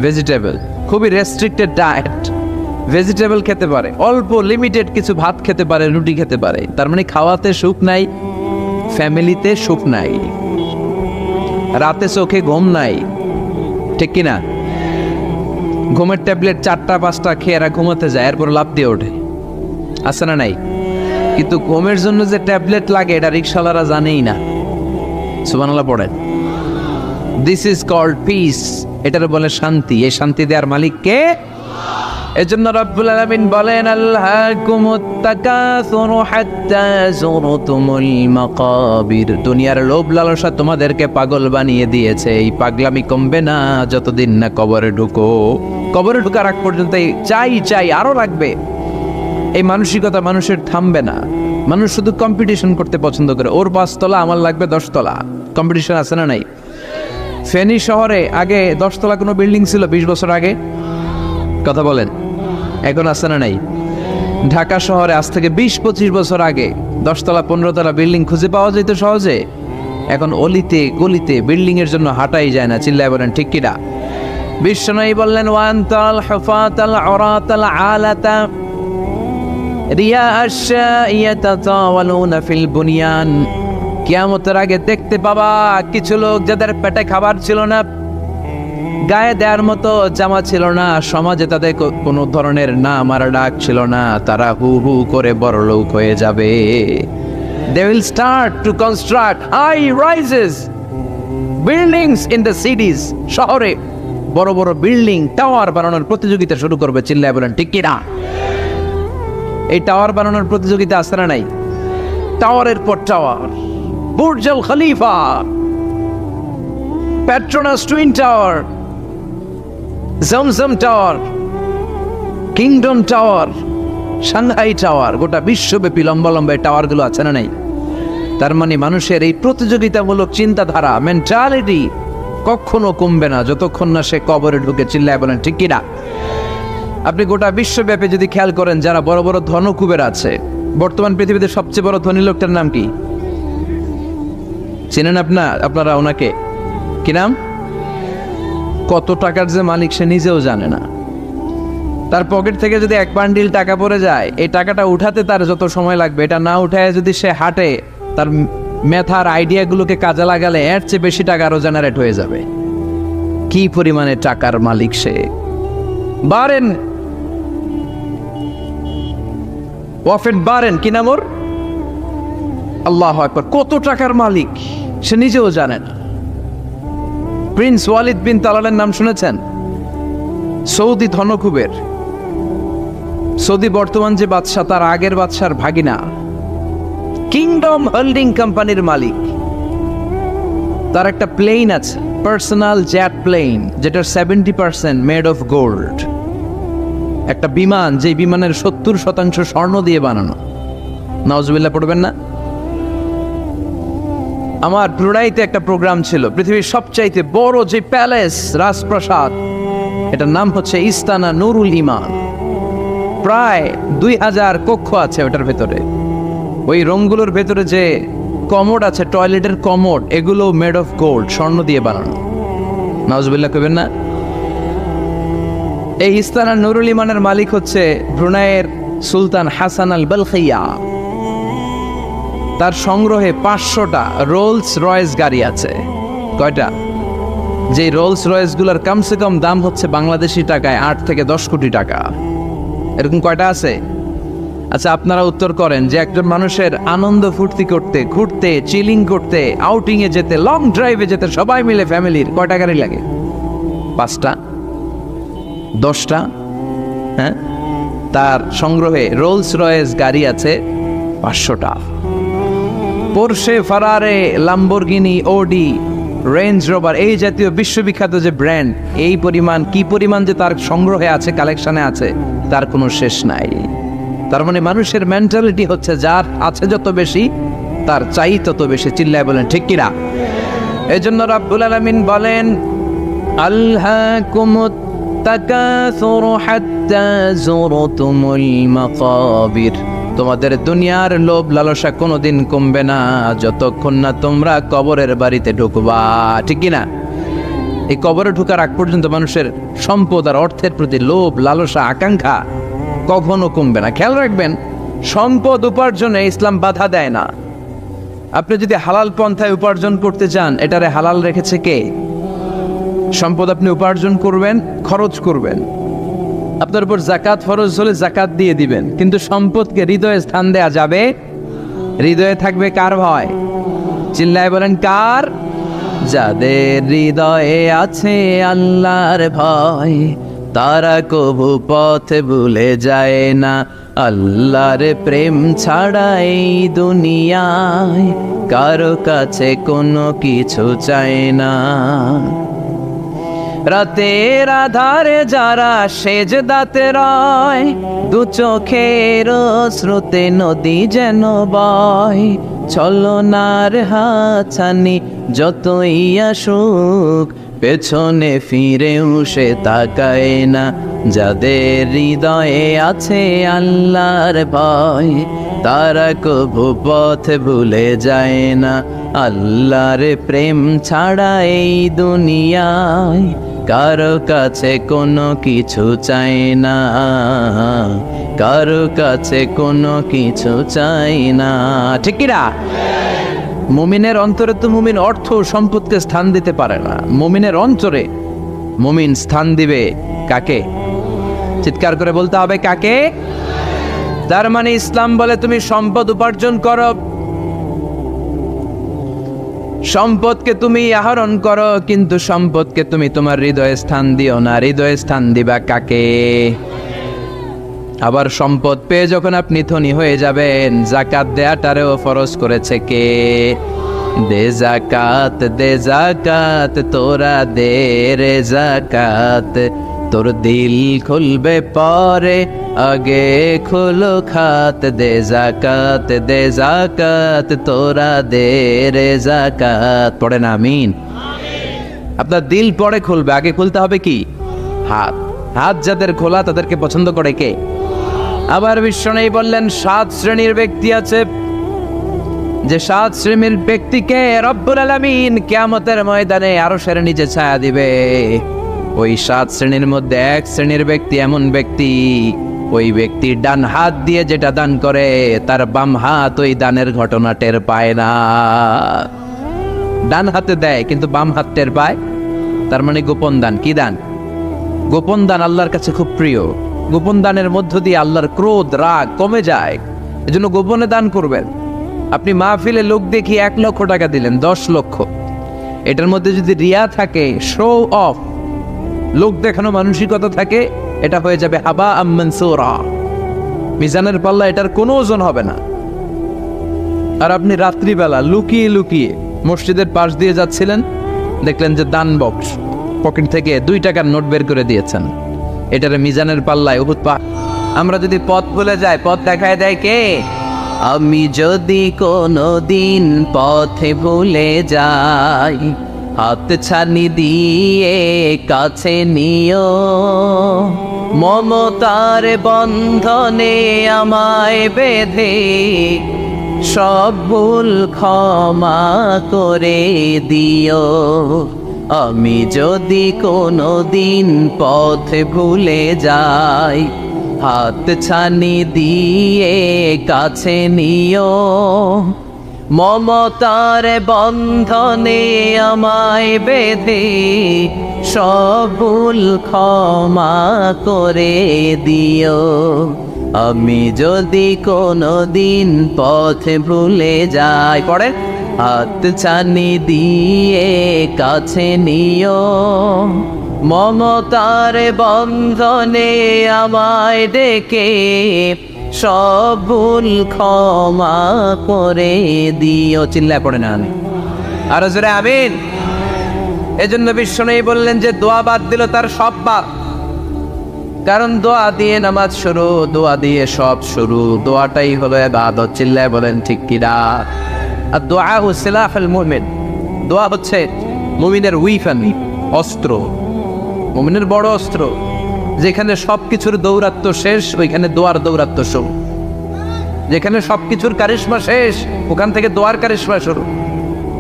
ভেজিটেবল। খুবই রেস্ট্রিক্টেড ডায়েট। ভেজিটেবল খেতে পারে, অল্প লিমিটেড কিছু ভাত খেতে পারে, রুটি খেতে পারে। তার মানে খাওয়াতে সুখ নাই, ফ্যামিলিতে সুখ নাই, রাতে চোখে ঘুম নাই, ঠিক কিনা? ঘুমের ট্যাবলেট 4টা 5টা খেয়ে এরা ঘুমাতে যায়, এরপর লাফ দিয়ে ওঠে, আছে না নাই? কিন্তু ঘুমের জন্য যে ট্যাবলেট লাগে এটা রিক্সাওয়ালারা জানেই না। সুবহানাল্লাহ পড়েন। দিস ইজ কল্ড পিস, এটার বলে শান্তি। এই শান্তি দেওয়ার মালিক কে? এজন্য রব্বুল আলামিন বলেন আল্লাহকুমুত তাকাসুরু হাত্তা যুরতুমুল মাকাবির। দুনিয়ার লোভ লালসা তোমাদেরকে পাগল বানিয়ে দিয়েছে। এই পাগলামি কমবে না যতদিন না কবরে ঢুকো। কবরে ঢোকার আগ পর্যন্ত চাই চাই আরো লাগবে, এই মানসিকতা মানুষের থামবে না। মানুষ শুধু কম্পিটিশন করতে পছন্দ করে, ওর 5 তলা আমার লাগবে 10 তলা। কম্পিটিশন আছে না নাই? ফেনী শহরে আগে 10 তলা কোনো বিল্ডিং ছিল 20 বছর আগে? কথা বলেন, এখন আছে না নাই? ঢাকা শহরে আজ থেকে 20-25 বছর আগে 10 তলা 15 তলা বিল্ডিং খুঁজে পাওয়া যেত সহজে। এখন অলিতে গলিতে বিল্ডিং এর জন্য হাঁটাই যায় না। চিল্লায় বলেন ঠিক কিনা? বিশ্বনবী বললেন ওয়ান্তাল হুফাতাল উরাতাল আলাতা রিয়া আশ-শাইয়াতাতাওয়ালুনা ফিল বুনিয়ান। কিয়ামতের আগে দেখতে পাবা কিছু লোক যাদের পেটে খাবার ছিল না, গায়ে দেওয়ার মতো জামা ছিল না, সমাজে তাদের কোনো ধরনের নাম আর ডাক ছিল না, তারা হু হু করে বড়লোক হয়ে যাবে। They will start to construct high rises buildings in the cities. শহরে বড় বড় বিল্ডিং, টাওয়ার বানানোর প্রতিযোগিতা শুরু করবে। চিল্লায় বলেন ঠিক কিনা? এই টাওয়ার বানানোর প্রতিযোগিতা আছে না নাই? টাওয়ারের পর tower, Burj Al Khalifa, Petronas twin tower, Zamzam tower, kingdom tower, Shanghai tower, গোটা বিশ্বব্যাপী লম্বা লম্বা টাওয়ার গুলো আছে না নাই? তার মানে মানুষের এই প্রতিযোগিতামূলক চিন্তাধারা, মেন্টালিটি কখনো কমবে না যতক্ষণ না সে কবরে ঢুকে। চিল্লায় বলেন ঠিক কিনা? আপনি গোটা বিশ্বব্যাপী যদি খেয়াল করেন, যারা বড় বড় ধনকুবের আছে, বর্তমান পৃথিবীতে সবচেয়ে বড় ধনী লোকটার নাম কি চেনেন আপনারা ওনাকে? কি নাম? কত টাকার যে মালিক সে নিজেও জানে না। তার পকেট থেকে যদি এক বান্ডিল টাকা পড়ে যায়, এই টাকাটা উঠাতে তার যত সময় লাগবে, এটা না উঠায় যদি সে হাঁটে, তার মেথার আইডিয়াগুলোকে কাজে লাগালে এর চেয়ে বেশি টাকা আরো জেনারেট হয়ে যাবে। কি পরিমাণে টাকার মালিক সে! বারেন ওয়াফেট বারেন, কি নাম ওর? আল্লাহু আকবার! কত টাকার মালিক সে নিজেও জানে না। প্রিন্স ওয়ালিদ বিন তালালের নাম শুনেছেন? সৌদি ধনকুবের, সৌদি বর্তমান যে বাদশাহ তার আগের বাদশার ভাগিনা, কিংডম হোল্ডিং কোম্পানির মালিক। তার একটা প্লেন আছে, পার্সোনাল জেট প্লেন, যেটার 70% মেড অফ গোল্ড। একটা বিমান, যে বিমানের 70% স্বর্ণ দিয়ে বানানো। নাউজুবিল্লাহ পড়বেন না? আমার ব্রুনাইতে একটা প্রোগ্রাম ছিল, পৃথিবীর সবচাইতে বড় যে প্যালেস, রাজপ্রাসাদ, এটার নাম হচ্ছে ইস্তানা নুরুল ইমান। প্রায় 2000 কক্ষ আছে ওটার ভেতরে। ওই রুমগুলোর ভেতরে যে কমোড আছে, টয়লেটের কমোড, এগুলো মেড অফ গোল্ড, স্বর্ণ দিয়ে বানানো। নাউজুবিল্লাহ কইবেন না? এই ইস্তানা নুরুল ইমানের মালিক হচ্ছে ব্রুনাইয়ের সুলতান হাসান আল বলখিয়া। তার সংগ্রহে 500টা রোলস রয়েস গাড়ি আছে। কয়টা? যে রোলস রয়েস গুলার কমসে কম দাম হচ্ছে বাংলাদেশি টাকায় 8 থেকে 10 কোটি টাকা। এরকম কয়টা আছে? আচ্ছা, আপনারা উত্তর করেন যে একজন মানুষের আনন্দ ফুর্তি করতে, ঘুরতে, চিলিং করতে, আউটিং এ যেতে, লং ড্রাইভে যেতে সবাই মিলে ফ্যামিলির কয়টা গাড়ি লাগে? 5টা? 10টা? হ্যাঁ, তার সংগ্রহে রোলস রয়েস গাড়ি আছে 500টা। পোরশে, ফারারে, লাম্বরগিনি, ওডি, রেঞ্জ রোভার, এই জাতীয় বিশ্ববিখ্যাত যে ব্র্যান্ড, এই পরিমাণ, কি পরিমাণ যে তার সংগ্রহে আছে, কালেকশনে আছে, তার কোনো শেষ নাই। তার মানে মানুষের মেন্টালিটি হচ্ছে যার আছে যত বেশি, তার চাই তত বেশি। চিল্লায় বলেন ঠিক কিনা? এই জন্য রাব্বুল আলামিন বলেন, আল্হাকুমুত তাকাসুরু হাত্তা যুরতুমুল মাকাবির। তোমাদের দুনিয়ার লোভ লালসা কোনোদিন কমবে না যতক্ষণ না তোমরা কবরের বাড়িতে ঢুকবা। ঠিক কিনা? এই কবরে ঢুকার আগ পর্যন্ত মানুষের সম্পদ আর অর্থের প্রতি লোভ লালসা আকাঙ্ক্ষা কখনো কমবে না। খেয়াল রাখবেন, সম্পদ উপার্জনে ইসলাম বাধা দেয় না। আপনি যদি হালাল পন্থায় উপার্জন করতে চান, এটারে হালাল রেখেছে কে? সম্পদ আপনি উপার্জন করবেন, খরচ করবেন, আপনার উপর জাকাত ফরজ হলে জাকাত দিয়ে দিবেন, কিন্তু সম্পদকে হৃদয়ে স্থান দেয়া যাবে? হৃদয়ে থাকবে কার ভয়? চিল্লায় বলেন কার? যাদের হৃদয়ে আছে আল্লাহর ভয়, তারা কবু পথ ভুলে যায় না। আল্লাহর প্রেম ছাড়া এই দুনিয়ায় কারো কাছে কোনো কিছু চায় না। রাতের আধারে যারা সেজদাতে রয়, দু চোখের স্রোতে নদী যেন বয়। ছলনার হাতছানি যতই আসুক, পেছনে ফিরেও সে তাকায় না। যাদের হৃদয়ে আছে আল্লাহর ভয়, তারা কবু পথ ভুলে যায় না। আল্লাহর প্রেম ছাড়া এই দুনিয়ায় কারো কাছে কোনো কিছু চাই না, কারো কাছে কোনো কিছু চাই না। ঠিক কিনা? মুমিনের অন্তরে তো মুমিন অর্থ সম্পদকে স্থান দিতে পারে না। মুমিনের অন্তরে মুমিন স্থান দিবে কাকে? চিৎকার করে বলতে হবে কাকে? তার মানে ইসলাম বলে তুমি সম্পদ উপার্জন করো, সম্পদকে তুমি আহরণ করো, কিন্তু সম্পদকে তুমি তোমার হৃদয়ে স্থান দিও না। হৃদয়ে স্থান দিবা কাকে? আবার সম্পদ পেয়ে যখন আপনি ধনী হয়ে যাবেন, জাকাত দেয়াটারেও ফরজ করেছে কে? দে জাকাত, দে জাকাত, তোরা দে রে জাকাত। তোর দিল খুলবে পরে, আগে খুলো খাত। দে জাকাত, দে জাকাত, তোরা দে রে জাকাত। পড়ে না আমিন? আপনার দিল পরে খুলবে, আগে খুলতে হবে কি? হাত। হাত যাদের খোলা তাদেরকে পছন্দ করে কে? আবার বিশ্বনবী বললেন 7 শ্রেণীর ব্যক্তি আছে, যে 7 শ্রেণীর ব্যক্তিকে রব্বুল আলামিন কিয়ামতের ময়দানে আরশের নিচে ছায়া দিবে। ওই 7 শ্রেণীর মধ্যে এক শ্রেণীর ব্যক্তি এমন ব্যক্তি, ওই ব্যক্তি ডান হাত দিয়ে যেটা দান করে তার বাম হাত ওই দানের ঘটনা টের পায় না। ডান হাতে দেয় কিন্তু বাম হাত টের পায়, তার মানে গোপন দান। কি দান? গোপন দান আল্লাহর কাছে খুব প্রিয়। গোপন দানের মধ্য দিয়ে আল্লাহর ক্রোধ রাগ কমে যায়। এজন্য গোপনে দান করবেন। আপনি মাহফিলে লোক দেখিয়ে 1 লক্ষ টাকা দিলেন, 10 লক্ষ, এটার মধ্যে যদি রিয়া থাকে, শো অফ, লোক দেখানো মানসিকতা থাকে, এটা হয়ে যাবে হাবা মানসুরা, মিজানের পাল্লা এটার কোনো ওজন হবে না। আর আপনি রাত্রিবেলা লুকিয়ে লুকিয়ে মসজিদের পাশ দিয়ে যাচ্ছিলেন, দেখলেন যে দান বক্স, পকেট থেকে 2 টাকার নোট বের করে দিয়েছেন, এটার মিজানের পাল্লায় উহুদ পাহাড়। আমরা যদি পথ ভুলে যাই, পথ দেখায় দেয় কে? আমি যদি কোনো দিন পথে ভুলে যাই, হাত ছানি দিয়ে কাছে নিও, মমতার বন্ধনে আমায় বেঁধে সব ভুল ক্ষমা করে দিও। আমি যদি কোনো দিন পথে ভুলে যাই, হাত ছানি দিয়ে কাছে নিও, মমতার বন্ধনে আমায় বেঁধে সব ভুল ক্ষমা করে দিও। আমি যদি কোনো দিন পথে ভুলে যাই, পড়ে, হাত ছানি দিয়ে কাছে নিও, মমতার বন্ধনে আমায় ডেকে সব ভুল ক্ষমা করে দিও। চিল্লায় পড়ে না আমি আরো জোরে আমিন। এজন্য বিশ্বনবী বললেন যে দোয়া বাদ দিল তার সব বাদ। কারণ দোয়া দিয়ে নামাজ শুরু, দোয়া দিয়ে সব শুরু, দোয়াটাই হলো ইবাদত। চিল্লায় বলেন ঠিক কিনা? আর দোয়া সিলাহুল মুমিন, দোয়া হচ্ছে মুমিনের উইফান, অস্ত্র, মুমিনের বড় অস্ত্র। যেখানে সবকিছুর দৌরাত্ম্য শেষ, ওইখানে দোয়ার দৌরাত্ম্য শুরু। যেখানে সবকিছুর কারিশমা শেষ, ওখান থেকে দোয়ার কারিশমা শুরু।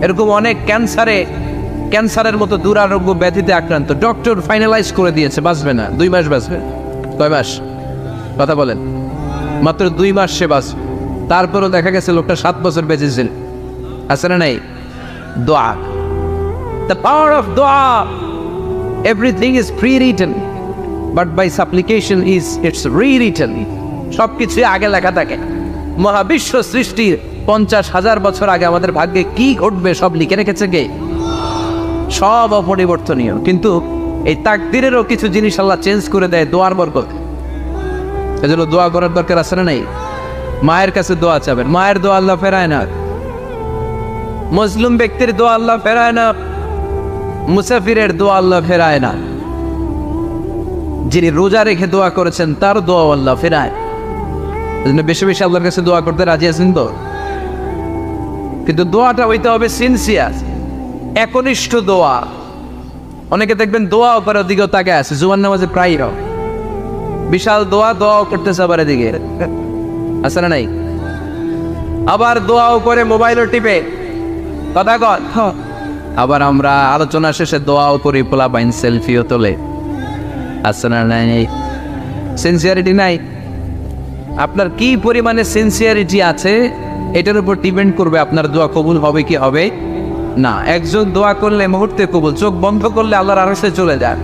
এরকম অনেক ক্যান্সারের মতো দুরারোগ্য ব্যাধিতে আক্রান্ত, ডক্টর ফাইনালাইজ করে দিয়েছে বাঁচবে না, 2 মাস বাঁচবে। কয় মাস? কথা বলেন। মাত্র 2 মাস সে বাঁচবে। তারপরও দেখা গেছে লোকটা 7 বছর বেঁচেছিল। আছে না নাই? দোয়া, the power of dua. Everything is prewritten, but by supplication it's rewritten. সবকিছু আগে লেখা থাকে। মহাবিশ্ব সৃষ্টির 50,000 বছর আগে আমাদের ভাগ্যে কি ঘটবে সব লিখে রেখেছে কে? সব অপরিবর্তনীয়। কিন্তু এই তাকদিরেরও কিছু জিনিস আল্লাহ চেঞ্জ করে দেয় দোয়ার বরকত। এজন্য দোয়া করার দরকার আছে না নাই? মায়ের কাছে দোয়া চাবেন, মায়ের দোয়া আল্লাহ ফেরায় না। মুসলিম ব্যক্তির দোয়া আল্লাহ ফেরায় না, মুসাফিরের দোয়া আল্লাহ ফেরায় না। যিনি রোজা রেখে দোয়া করেছেন তার দোয়া আল্লাহ ফেরায়। এজন্য বেশি বেশি আল্লাহর কাছে দোয়া করতে রাজি আছেন তো? কিন্তু দোয়াটা হইতে হবে সিনসিয়ার, একনিষ্ঠ দোয়া। অনেকে দেখবেন দোয়াও করে ওদিকেও তাকে আছে, জুমার নামাজে প্রায় বিশাল দোয়াও করতেছে আবার এদিকে, আছে না নাই? আবার দোয়াও করে মোবাইলও টিপে, কথা কর। আবার আমরা আলোচনা শেষে দোয়াও করি, পোলাপাইন সেলফিও তোলে, আছে না নাই? সিনসিয়ারিটি নাই। আপনার কি পরিমাণে সিনসিয়ারিটি আছে এটার উপর ডিপেন্ড করবে আপনার দোয়া কবুল হবে কি হবে না। একজন দোয়া করলে মুহূর্তে কবুল, চোখ বন্ধ করলে আল্লাহর আরশে চলে যায়।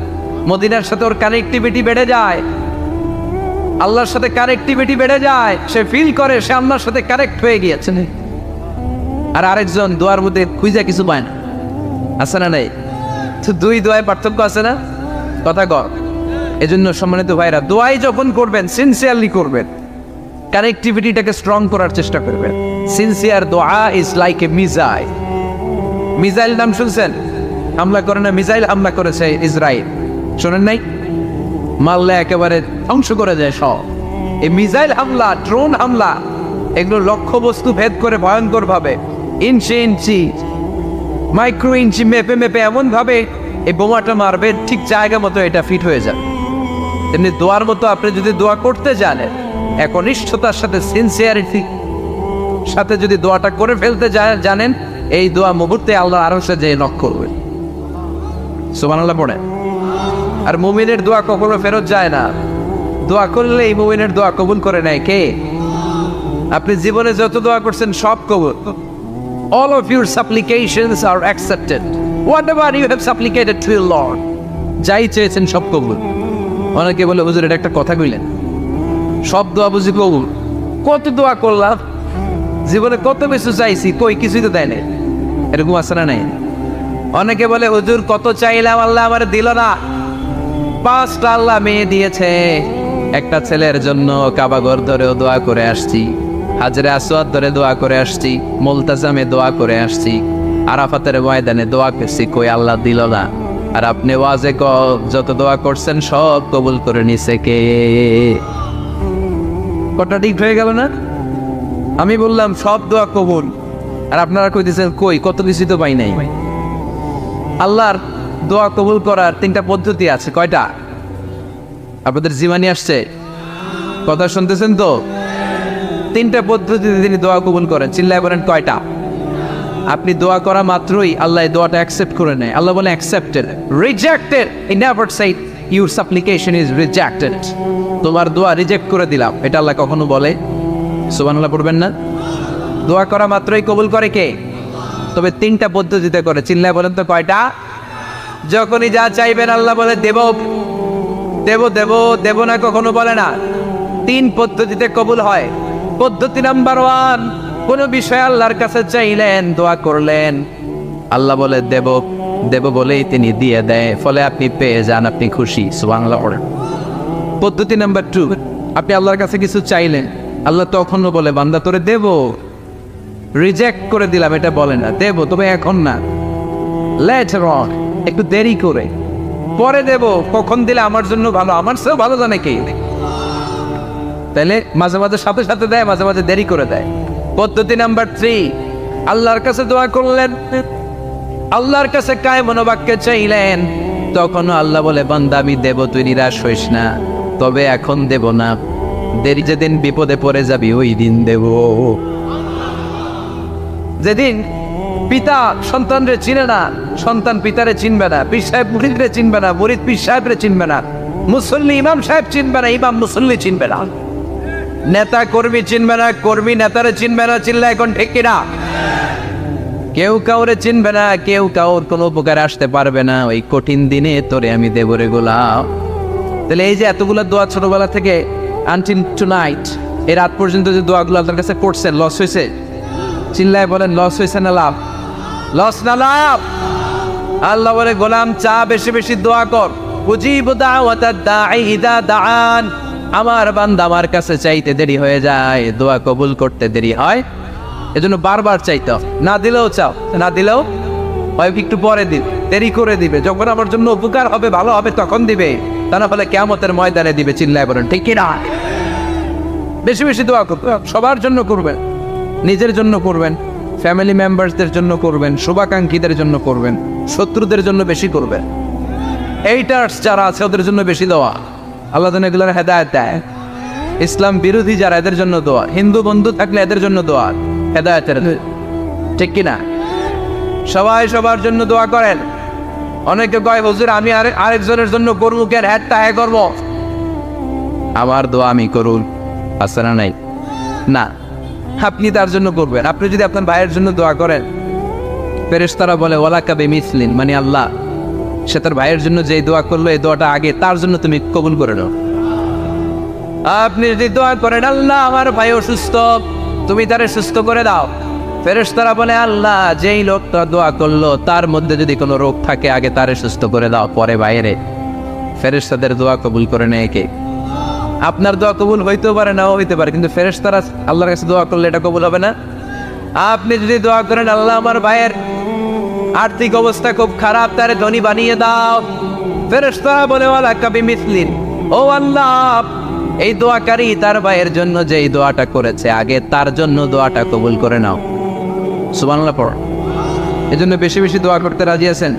মদিনার সাথে ওর কানেক্টিভিটি বেড়ে যায়, আল্লাহর সাথে কানেক্টিভিটি বেড়ে যায়। সে ফিল করে সে আল্লাহর সাথে কানেক্ট হয়ে গিয়েছে। আর আরেকজন দোয়ার মধ্যে খুঁজে কিছু পায় না, আছে না নাই? তো 2 দোয়ায় পার্থক্য আছে না? কথা কর। এজন্য সম্মানিত ভাইরা, দোয়াই যখন করবেন সিনসিয়ারলি করবেন, কানেক্টিভিটিটাকে স্ট্রং করার চেষ্টা করবেন। সিনসিয়ার দোয়া is like a missile. Missile নাম শুনছেন? হামলা করে না, মিসাইল হামলা করেছে ইসরায়েল, শোনেন নাই? মারলে একেবারে ধ্বংস করে যায় সব। এই মিসাইল হামলা, ড্রোন হামলা, এগুলো লক্ষ্য বস্তু ভেদ করে ভয়ঙ্কর ভাবে, ইঞ্চি ইঞ্চি, মাইক্রো ইঞ্চি মেপে মেপে এমন ভাবে এই বোমাটা মারবে, ঠিক জায়গা মতো এটা ফিট হয়ে যাবে। তেমনি দোয়ার মতো আপনি যদি দোয়া করতে জানেন, একনিষ্ঠতার সাথে সিনসিয়ারিটি সাথে যদি দোয়াটা করে ফেলতে জানেন, এই দোয়া মুহূর্তে আল্লাহ আরশে যেয়ে নক করবে। সুবহানাল্লাহ পড়ে। আর মুমিনের দোয়া কখনো ফেরত যায় না। দোয়া করলে এই মুমিনের দোয়া কবুল করে নেয় কে? আপনি জীবনে যত দোয়া করছেন সব কবুল। All of your supplications are accepted. Whatever you have supplicated to your Lord, যাই চেয়েছেন সব কবুল। অনেকে বলে হুজুর এটা একটা কথা কইলেন, সব দোয়া বুঝি কবুল? কত দোয়া করলাম, জীবনে কত কিছু চাইছি, কই কিছুই তো দেয় নাই। এরকম আছে না নাই? অনেকে বলে হুজুর কত চাইলাম আল্লাহ আমার দিল না। 5টা আল্লাহ মেয়ে দিয়েছে, একটা ছেলের জন্য কাবাগর ধরেও দোয়া করে আসছি, হাজরে আসওয়াদ ধরে দোয়া করে আসছি, মুলতাজামে দোয়া করে আসছি, আরাফাতের ময়দানে দোয়া করছি, কই আল্লাহ দিল না। আর আপনি ওয়াজে যত দোয়া করছেন সব কবুল করে নিছে কে? কটা ঠিক হয়ে গেল না? আমি বললাম সব দোয়া কবুল, আর আপনারা কইতেছেন কই কত কিছু তো পাই নাই। আল্লাহর দোয়া কবুল করার 3টা পদ্ধতি আছে। কয়টা? আপনাদের জীবনী আসছে, কথা শুনতেছেন তো? 3টা পদ্ধতিতে তিনি দোয়া কবুল করেন। চিল্লায় বলেন কয়টা? আপনি দোয়া করা মাত্রই আল্লাহ এই দোয়াটা অ্যাকসেপ্ট করে নেয়। আল্লাহ বলে accepted, rejected he never shed your সাপ্লিকেশন is rejected. তোমার দোয়া রিজেক্ট করে দিলাম, এটা আল্লাহ কখনো বলে? সুবহানাল্লাহ পড়বেন না? দোয়া করা মাত্রই কবুল করে কে? তবে 3টা পদ্ধতিতে করে। চিল্লায় বলেন তো কয়টা? যখনই যা চাইবেন আল্লাহ বলে দেব দেব দেব দেব না, কখনো বলে না। 3 পদ্ধতিতে কবুল হয়। পদ্ধতি নাম্বার 1, কোন বিষয় আল্লাহর কাছে চাইলেন, দোয়া করলেন, আল্লাহ বলে দেব দেব বলেই তিনি দিয়ে দেয়, ফলে আপনি পেয়ে যান, আপনি খুশি। সুবহানাল্লাহ। পদ্ধতি নাম্বার 2, আপনি আল্লাহর কাছে কিছু চাইলেন, আল্লাহ তখনও বলে বান্দা তোরে দেব, রিজেক্ট করে দিলাম এটা বলে না, দেব তবে এখন না, লেটার অন, একটু দেরি করে, পরে দেব, কখন দিলে আমার জন্য ভালো, আমার চেয়েও ভালো জানে কে। তাইলে মাঝে মাঝে সাথে সাথে দেয়, মাঝে মাঝে দেরি করে দেয়। পদ্ধতি নাম্বার 3, আল্লাহর কাছে দোয়া করলেন, আল্লাহর কাছে কায় মনোবাক্যে চাইলেন, তখনও আল্লাহ বলে বান্দা আমি দেব, তুই নিরাশ হইস না, তবে এখন দেব না, দেরি যেদিন বিপদে পড়ে যাবি ওই দিন দেব। যেদিন পিতা সন্তানরে চিনে না, সন্তান পিতারে চিনবে না, পীর সাহেব মুরিদরে চিনবে না, মুরিদ পীর সাহেবরে চিনবে না, মুসল্লি ইমাম সাহেব চিনবে না, ইমাম মুসল্লি চিনবে না, নেতা কর্মী চিনবে না, কর্মী নেতারে চিনবে না। চিল্লা এখন ঠিক কিনা? কেউ কাউরে চিনবে না, কেউ কাউর কোনো উপকার আসতে পারবে না। ওই কঠিন দিনে তোরে আমি দেব রে গোলাম। তাহলে এই যে এতগুলো দোয়া ছোটবেলা থেকে আনটিল টুনাইট, এই রাত পর্যন্ত যে দোয়াগুলো আল্লাহর কাছে করছেন, লস হয়েছে? চিল্লায় বলেন লস হয়েছে না লাভ? লস না লাভ? আল্লাহ বলে গোলাম চা বেশি বেশি দোয়া কর, উজিবু দাওয়াতাদ দাঈ ইযা দাআন। আমার বান্দা আমার কাছে চাইতে দেরি হয়ে যায়, দোয়া কবুল করতে দেরি হয়, এজন্য বারবার চাইতে, না দিলেও চাও, না দিলেও হয় একটু পরে দিবে, দেরি করে দিবে, যখন আমার জন্য উপকার হবে ভালো হবে তখন দিবে, তা না হলে কিয়ামতের ময়দানে দিবে। চিল্লায় বলেন ঠিক কি না? বেশি বেশি দোয়া করবেন, সবার জন্য করবেন, নিজের জন্য করবেন, ফ্যামিলি মেম্বারসদের জন্য করবেন, শুভাকাঙ্ক্ষীদের জন্য করবেন, শত্রুদের জন্য বেশি করবেন, এইটার্স যারা আছে ওদের জন্য বেশি দোয়া। আল্লাহ যেন এগুলোর হেদায়েত দেয়। ইসলাম বিরোধী যারা এদের জন্য দোয়া, হিন্দু বন্ধু থাকলে এদের জন্য দোয়া, হেদায়েতের, ঠিক কিনা? সবাই সবার জন্য দোয়া করেন। অনেকে কয় হুজুর আমি আরেকজনের জন্য করবো কেন, হ্যাঁ হ্যাঁ করবো, আমার দোয়া আমি করুন, আছে না নাই? না, আপনি তার জন্য করবেন। আপনি যদি আপনার ভাইয়ের জন্য দোয়া করেন, ফেরেশতারা বলে ওয়ালাকা বিমিসলিন, মানে আল্লাহ সে তার ভাইয়ের জন্য যে দোয়া করলো এই দোয়াটা আগে তার জন্য তুমি কবুল করে নাও। আপনি যদি দোয়া করেন আল্লাহ আমার ভাই অসুস্থ, তুমি তারে সুস্থ করে দাও, ফেরেশতারা বলে আল্লাহ যেই লোকটা দোয়া করলো তার মধ্যে যদি কোনো রোগ থাকে আগে তারে সুস্থ করে দাও, পরে বাইরে। ফেরেশতাদের দোয়া কবুল করে নেয় কে? আপনার দোয়া কবুল হইতেও পারে, নাও হইতে পারে, কিন্তু ফেরেশতারা আল্লাহর কাছে দোয়া করলে এটা কবুল হবে না। আপনি যদি দোয়া করেন আল্লাহ আমার ভাইয়ের আর্থিক অবস্থা খুব খারাপ, তারে ধনী বানিয়ে দাও, ফেরেশতারা বলে ওয়ালাকা বিমিসলিন, ও আল্লাহ এই দোয়াকারী তার ভাইয়ের জন্য যে এই দোয়াটা করেছে আগে তার জন্য দোয়াটা কবুল করে নাও। সুবহানাল্লাহ পড়। এজন্য বেশি বেশি দোয়া করতে রাজি আছেন?